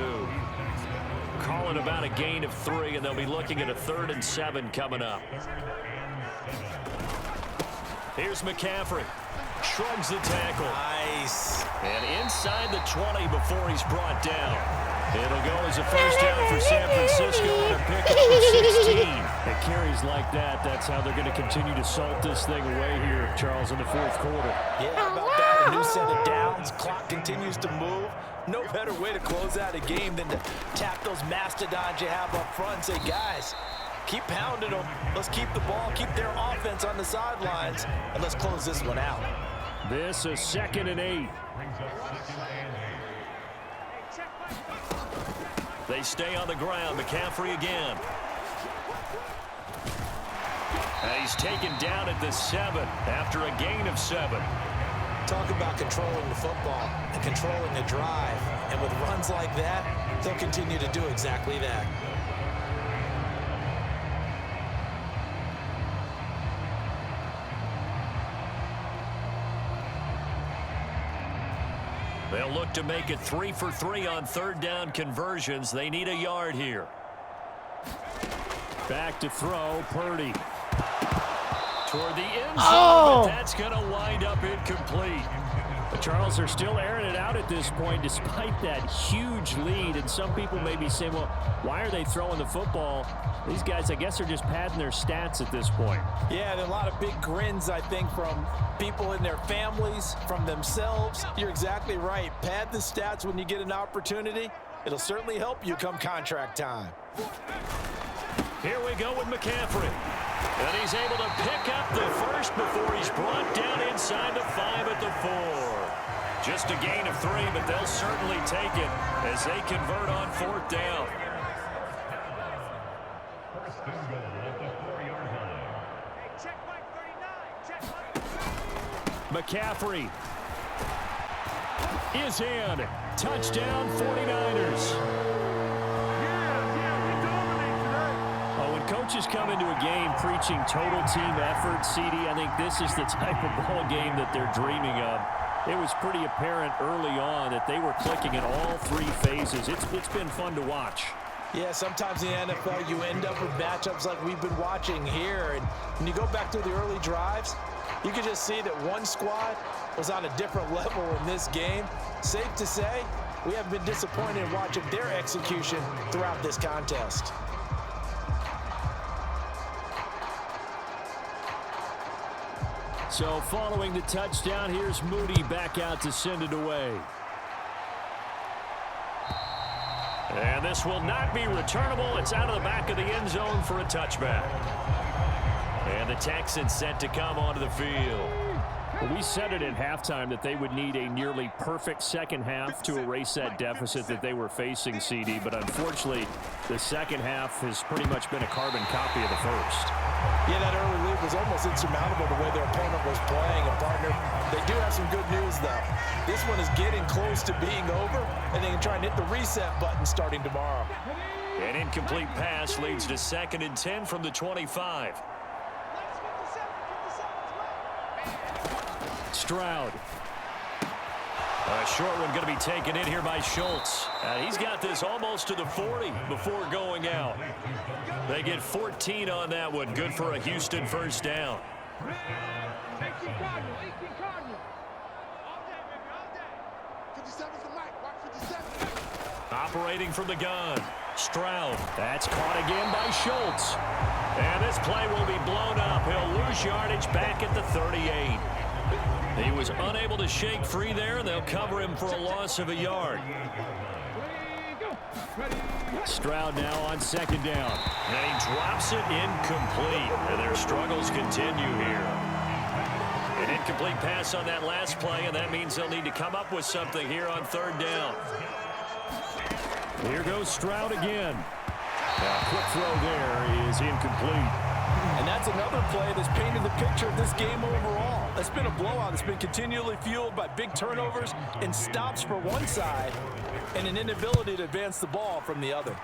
Calling about a gain of 3, and they'll be looking at a 3rd and 7 coming up. Here's McCaffrey. Shrugs the tackle. Nice. And inside the 20 before he's brought down. It'll go as a first down for San Francisco and a pickup of 16. At carries like that, that's how they're going to continue to salt this thing away here, Charles, in the fourth quarter. Yeah, how about that? A new set of downs. Clock continues to move. No better way to close out a game than to tap those mastodons you have up front and say, guys, keep pounding them. Let's keep the ball, keep their offense on the sidelines, and let's close this one out. This is 2nd and 8. They stay on the ground. McCaffrey again. And he's taken down at the 7 after a gain of 7. Talk about controlling the football and controlling the drive. And with runs like that, they'll continue to do exactly that. They'll look to make it 3 for 3 on third down conversions. They need a yard here. Back to throw, Purdy. Toward the end zone, but that's going to wind up incomplete. But Charles, they're still airing it out at this point despite that huge lead. And some people may be saying, well, why are they throwing the football? These guys, I guess, are just padding their stats at this point. Yeah, there are a lot of big grins, I think, from people in their families, from themselves. You're exactly right. Pad the stats when you get an opportunity. It'll certainly help you come contract time. Here we go with McCaffrey. And he's able to pick up the first before he's brought down inside the 5 at the 4. Just a gain of 3, but they'll certainly take it as they convert on 4th down. McCaffrey is in. Touchdown 49ers. Coaches come into a game preaching total team effort, CD. I think this is the type of ball game that they're dreaming of. It was pretty apparent early on that they were clicking in all 3 phases. It's been fun to watch. Yeah, sometimes in the NFL you end up with matchups like we've been watching here. And when you go back to the early drives, you can just see that one squad was on a different level in this game. Safe to say, we haven't been disappointed in watching their execution throughout this contest. So following the touchdown, here's Moody back out to send it away. And this will not be returnable. It's out of the back of the end zone for a touchback. And the Texans set to come onto the field. Well, we said it at halftime that they would need a nearly perfect second half to erase that deficit that they were facing, CD. But unfortunately, the second half has pretty much been a carbon copy of the first. Yeah, that early lead was almost insurmountable the way their opponent was playing. And, partner, they do have some good news, though. This one is getting close to being over, and they can try and hit the reset button starting tomorrow. An incomplete pass leads to 2nd and 10 from the 25. Stroud. A short one going to be taken in here by Schultz. He's got this almost to the 40 before going out. They get 14 on that one. Good for a Houston first down. Operating from the gun. Stroud. That's caught again by Schultz. And this play will be blown up. He'll lose yardage back at the 38. He was unable to shake free there, and they'll cover him for a loss of a yard. Stroud now on 2nd down. And he drops it incomplete. And their struggles continue here. An incomplete pass on that last play, and that means they'll need to come up with something here on 3rd down. Here goes Stroud again. A quick throw there is incomplete. And that's another play that's painted the picture of this game overall. It's been a blowout. It's been continually fueled by big turnovers and stops for one side and an inability to advance the ball from the other.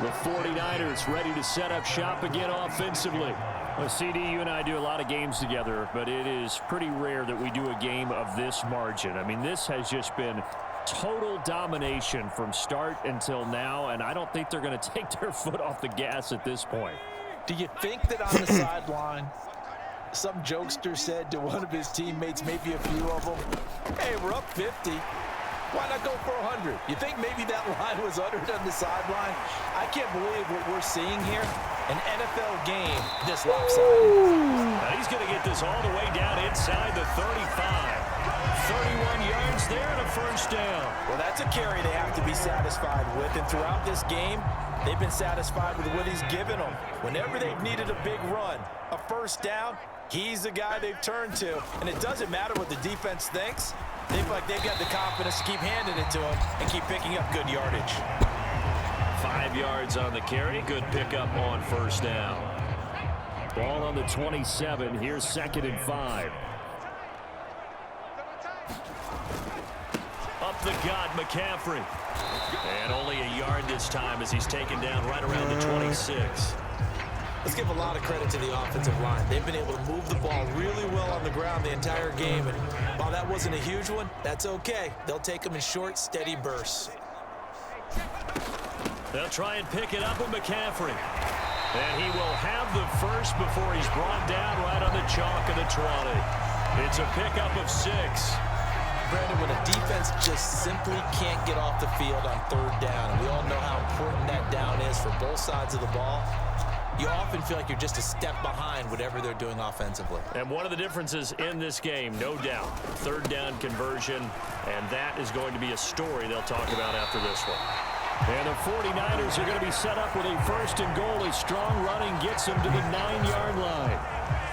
The 49ers ready to set up shop again offensively. Well, CD, you and I do a lot of games together, but it is pretty rare that we do a game of this margin. I mean, this has just been Total domination from start until now, and I don't think they're going to take their foot off the gas at this point. Do you think that on the sideline, some jokester said to one of his teammates, maybe a few of them, hey, we're up 50. Why not go for 100? You think maybe that line was uttered on the sideline? I can't believe what we're seeing here. An NFL game this lopsided. Now he's going to get this all the way down inside the 35. 31 yards there and a first down. Well, that's a carry they have to be satisfied with. And throughout this game, they've been satisfied with what he's given them. Whenever they've needed a big run, a first down, he's the guy they've turned to. And it doesn't matter what the defense thinks. They feel like they've got the confidence to keep handing it to him and keep picking up good yardage. 5 yards on the carry. Good pickup on first down. Ball on the 27. Here's 2nd and 5. Up the gut, McCaffrey. And only a yard this time as he's taken down right around the 26. Let's give a lot of credit to the offensive line. They've been able to move the ball really well on the ground the entire game. And while that wasn't a huge one, that's okay. They'll take them in short, steady bursts. They'll try and pick it up with McCaffrey. And he will have the first before he's brought down right on the chalk of the 20. It's a pickup of 6. Brandon, when a defense just simply can't get off the field on 3rd down, and we all know how important that down is for both sides of the ball, you often feel like you're just a step behind whatever they're doing offensively. And one of the differences in this game, no doubt, 3rd down conversion, and that is going to be a story they'll talk about after this one. And the 49ers are going to be set up with a 1st and goal. A strong running gets them to the 9-yard line.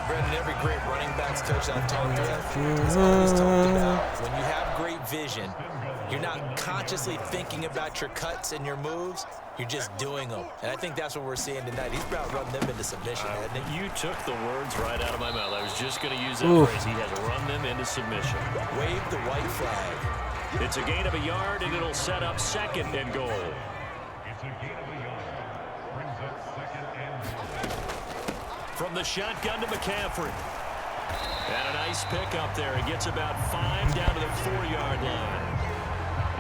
Brandon, every great running backs coach I've talked with has always talked about when you have great vision, you're not consciously thinking about your cuts and your moves. You're just doing them. And I think that's what we're seeing tonight. He's about running them into submission, hasn't he? You took the words right out of my mouth. I was just going to use that phrase. He has run them into submission. Wave the white flag. It's a gain of a yard, and it'll set up 2nd and goal. It's a gain of a yard. Brings up 2nd and goal. From the shotgun to McCaffrey. And a nice pickup there. He gets about 5 down to the 4-yard line.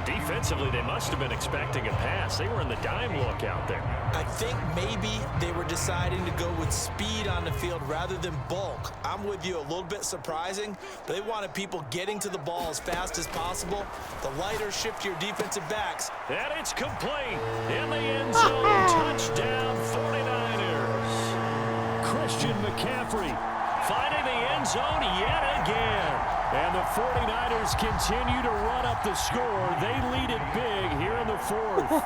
Defensively, they must have been expecting a pass. They were in the dime look out there. I think maybe they were deciding to go with speed on the field rather than bulk. I'm with you, a little bit surprising. But they wanted people getting to the ball as fast as possible. The lighter, shiftier defensive backs. And it's complete. In the end zone, touchdown 49ers. Christian McCaffrey finding the end zone yet again. And the 49ers continue to run up the score. They lead it big here in the 4th.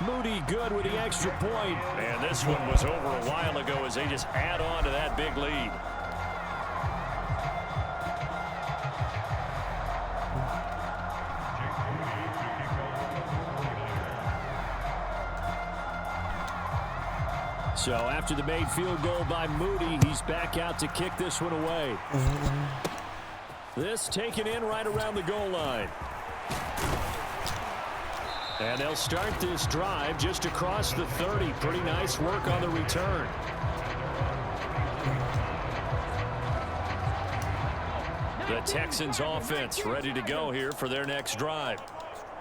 Moody good with the extra point. And this one was over a while ago as they just add on to that big lead. So after the made field goal by Moody, he's back out to kick this one away. This taken in right around the goal line. And they'll start this drive just across the 30. Pretty nice work on the return. The Texans offense ready to go here for their next drive.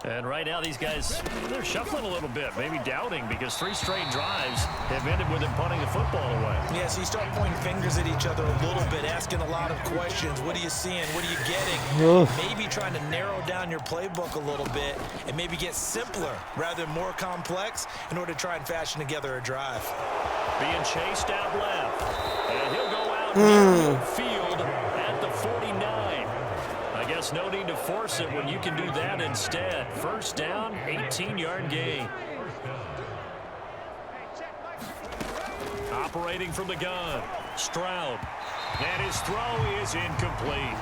And right now these guys, they're shuffling a little bit, maybe doubting, because 3 straight drives have ended with them punting the football away. Yeah, so you start pointing fingers at each other a little bit, asking a lot of questions. What are you seeing? What are you getting? Maybe trying to narrow down your playbook a little bit and maybe get simpler rather than more complex in order to try and fashion together a drive. Being chased out left. And he'll go out near field at the 49. I guess no need to force it when you can do that instead. First down, 18-yard gain. Operating from the gun, Stroud. And his throw is incomplete.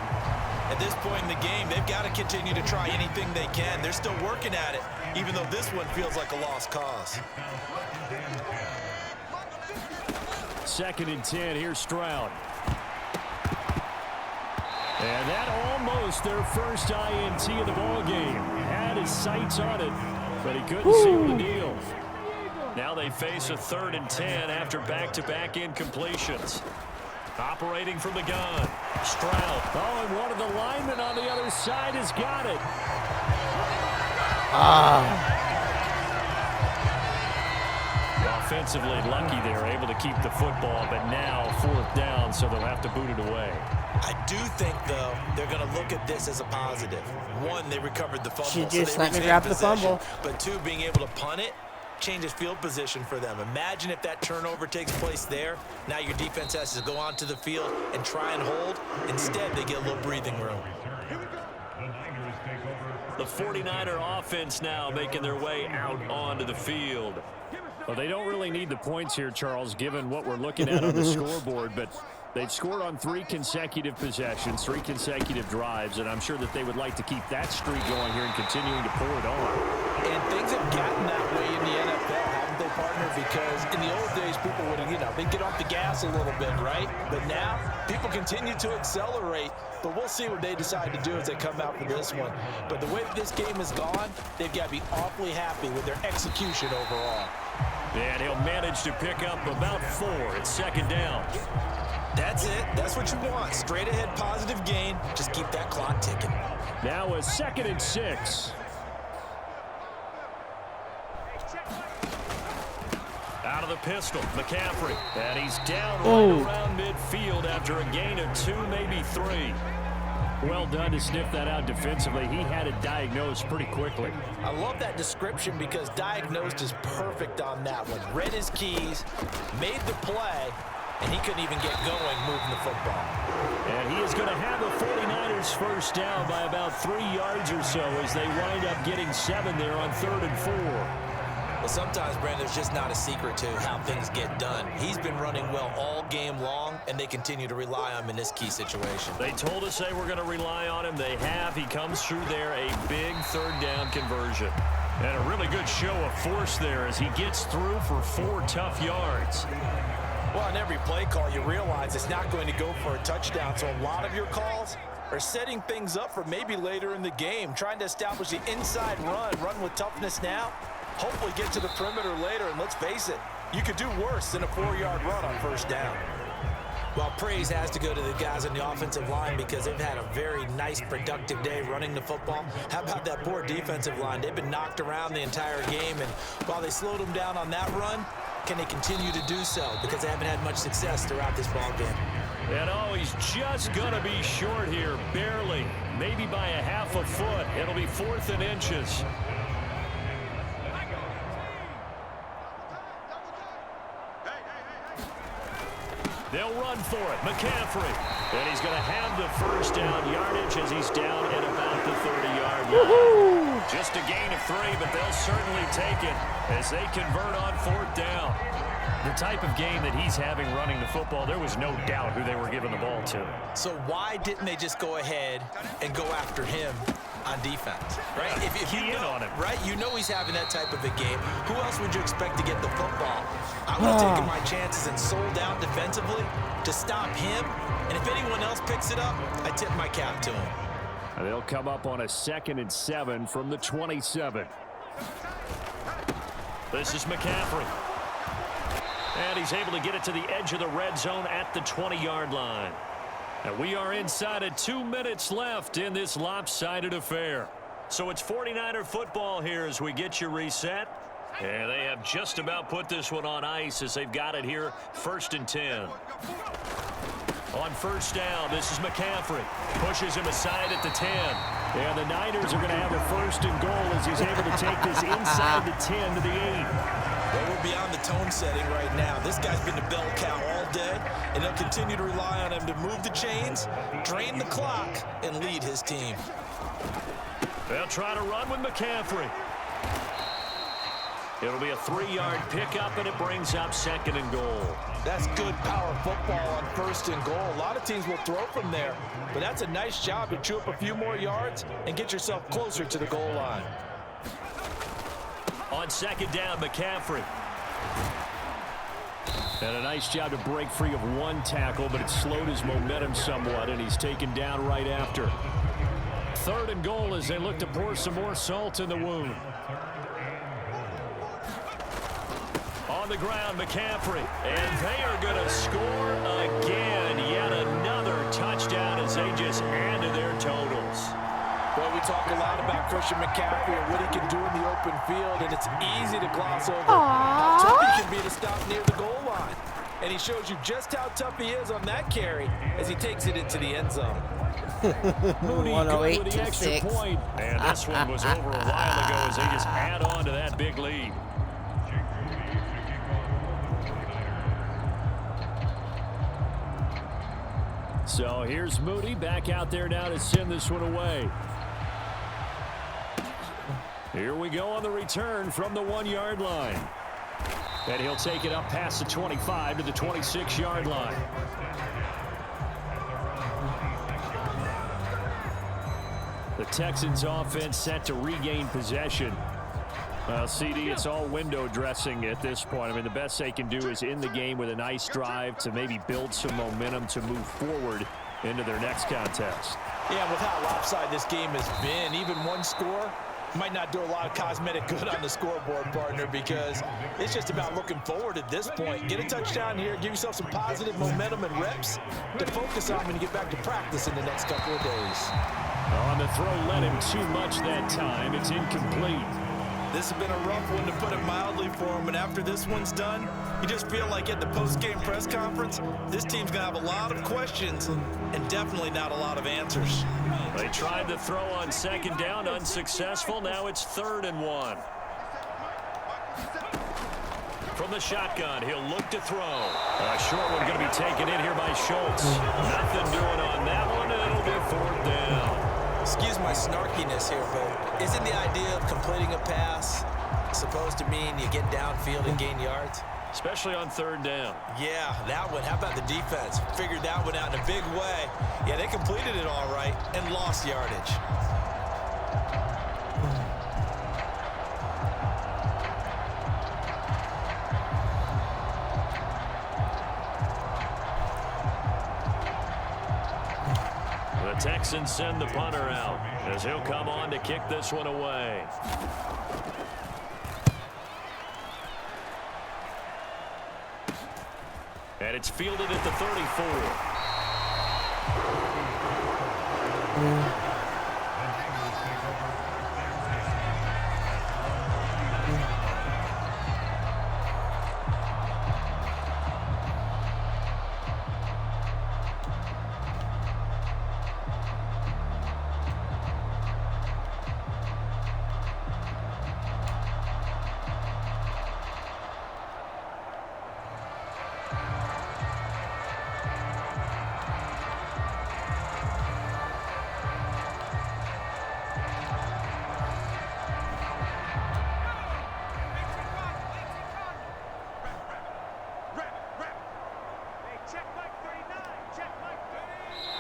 At this point in the game, they've got to continue to try anything they can. They're still working at it, even though this one feels like a lost cause. 2nd and 10, here's Stroud. And that almost their first INT of the ball game. Had his sights on it, but he couldn't seal the deal. Now they face a 3rd and 10 after back-to-back incompletions. Operating from the gun. Stroud. Oh, and one of the linemen on the other side has got it. Offensively lucky they're able to keep the football, but now 4th down, so they'll have to boot it away. I do think, though, they're going to look at this as a positive. One, they recovered the fumble. She just so let me grab the fumble. But two, being able to punt it changes field position for them. Imagine if that turnover takes place there. Now your defense has to go onto the field and try and hold. Instead, they get a little breathing room. The 49er offense now making their way out onto the field. Well, they don't really need the points here, Charles, given what we're looking at on the scoreboard, but they've scored on 3 consecutive possessions, 3 consecutive drives, and I'm sure that they would like to keep that streak going here and continuing to pour it on. And things have gotten that way in the NFL, haven't they, partner? Because in the old days, people would, they'd get off the gas a little bit, right? But now, people continue to accelerate. But we'll see what they decide to do as they come out for this one. But the way that this game has gone, they've got to be awfully happy with their execution overall. And he'll manage to pick up about 4. It's 2nd down. That's it. That's what you want. Straight ahead positive gain. Just keep that clock ticking. Now a 2nd and 6. Out of the pistol, McCaffrey. And he's down right around midfield after a gain of 2, maybe 3. Well done to sniff that out defensively. He had it diagnosed pretty quickly. I love that description because diagnosed is perfect on that one. Read his keys, made the play, and he couldn't even get going moving the football. And he is going to have the 49ers first down by about 3 yards or so as they wind up getting 7 there on 3rd and 4. Well, sometimes, Brandon, there's just not a secret to how things get done. He's been running well all game long, and they continue to rely on him in this key situation. They told us they were going to rely on him. They have. He comes through there, a big 3rd down conversion. And a really good show of force there as he gets through for 4 tough yards. Well, on every play call, you realize it's not going to go for a touchdown, so a lot of your calls are setting things up for maybe later in the game, trying to establish the inside run with toughness now. Hopefully get to the perimeter later, and let's face it, you could do worse than a 4-yard run on 1st down. Well, praise has to go to the guys on the offensive line because they've had a very nice, productive day running the football. How about that poor defensive line? They've been knocked around the entire game, and while they slowed them down on that run, can they continue to do so? Because they haven't had much success throughout this ball game. And oh, he's just going to be short here, barely, maybe by a half a foot. It'll be 4th and inches. They'll run for it. McCaffrey. And he's going to have the first down yardage as he's down at about the 30-yard line. Just a gain of 3, but they'll certainly take it as they convert on 4th down. The type of game that he's having running the football, there was no doubt who they were giving the ball to. So why didn't they just go ahead and go after him on defense, right? If you know, on him, right? You know he's having that type of a game. Who else would you expect to get the football? I would have taken my chances and sold out defensively to stop him. And if anyone else picks it up, I tip my cap to him. And they'll come up on a 2nd and 7 from the 27. This is McCaffrey. And he's able to get it to the edge of the red zone at the 20-yard line. And we are inside of 2 minutes left in this lopsided affair. So it's 49er football here as we get you reset. And they have just about put this one on ice as they've got it here, 1st and 10. On 1st down, this is McCaffrey. Pushes him aside at the 10. And the Niners are going to have a 1st and goal as he's able to take this inside the 10 to the 8. Well, we're beyond the tone setting right now. This guy's been the bell cow all day, and they'll continue to rely on him to move the chains, drain the clock, and lead his team. They'll try to run with McCaffrey. It'll be a 3-yard pickup, and it brings up 2nd and goal. That's good power football on 1st and goal. A lot of teams will throw from there, but that's a nice job to chew up a few more yards and get yourself closer to the goal line. On 2nd down, McCaffrey. And a nice job to break free of 1 tackle, but it slowed his momentum somewhat, and he's taken down right after. 3rd and goal as they look to pour some more salt in the wound. On the ground, McCaffrey. And they are going to score again. Yet another touchdown as they just add to their totals. Well, we talk a lot about Christian McCaffrey and what he can do in the open field, and it's easy to gloss over how tough he can be to stop near the goal line. And he shows you just how tough he is on that carry as he takes it into the end zone. Moody good with the extra point. And this one was over a while ago as they just add on to that big lead. So here's Moody back out there now to send this one away. Here we go on the return from the 1-yard line. And he'll take it up past the 25 to the 26-yard line. The Texans offense set to regain possession. Well, CD, it's all window dressing at this point. I mean, the best they can do is end the game with a nice drive to maybe build some momentum to move forward into their next contest. Yeah, with how lopsided this game has been, even one score might not do a lot of cosmetic good on the scoreboard, partner, because it's just about looking forward at this point. Get a touchdown here, give yourself some positive momentum and reps to focus on when you get back to practice in the next couple of days. On the throw, led him too much that time. It's incomplete. This has been a rough one, to put it mildly, for him, and after this one's done, you just feel like at the post-game press conference, this team's going to have a lot of questions and definitely not a lot of answers. They tried to throw on second down, unsuccessful. Now it's 3rd and 1. From the shotgun, he'll look to throw. A short one going to be taken in here by Schultz. Nothing doing on that one, and it'll be 4th down. Excuse my snarkiness here, but isn't the idea of completing a pass supposed to mean you get downfield and gain yards? Especially on 3rd down. Yeah, that one. How about the defense? Figured that one out in a big way. Yeah, they completed it all right and lost yardage. The Texans send the punter out as he'll come on to kick this one away. And it's fielded at the 34.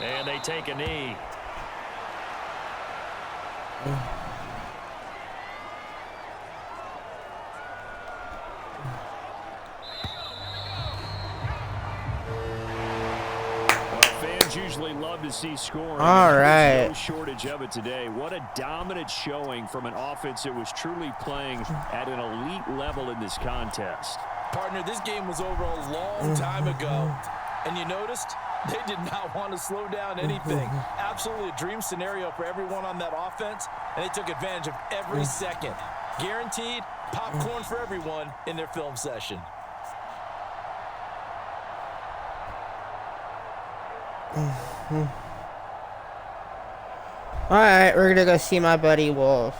And they take a knee. Fans usually love to see scoring. All right. No shortage of it today. What a dominant showing from an offense that was truly playing at an elite level in this contest. Partner, this game was over a long time ago, and you noticed they did not want to slow down anything. Absolutely a dream scenario for everyone on that offense, and they took advantage of every second. Guaranteed popcorn for everyone in their film session. All right, we're gonna go see my buddy Wolf.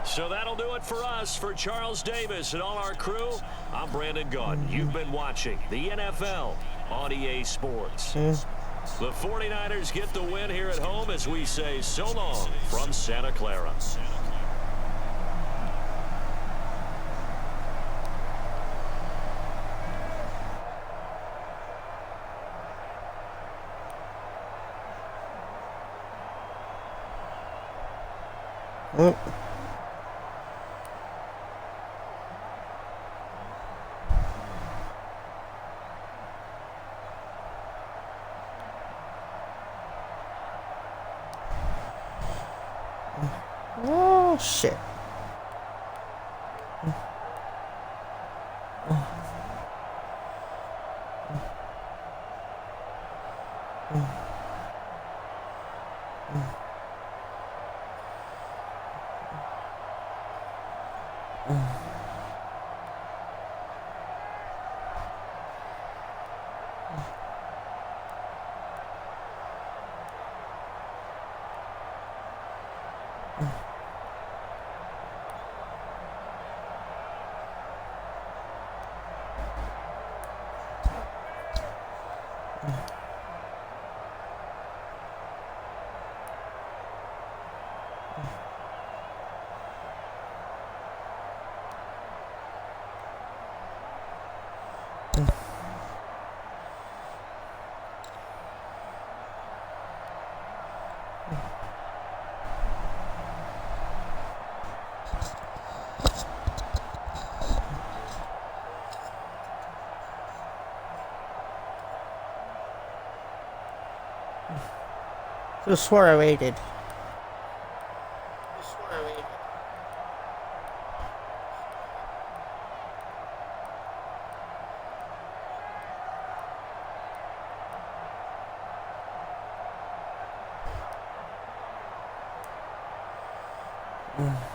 So that'll do it for us. For Charles Davis and all our crew, I'm Brandon Gaudin. You've been watching the NFL on EA Sports. The 49ers get the win here at home as we say so long from Santa Clara. Oh, shit. I swore I waited. Mm.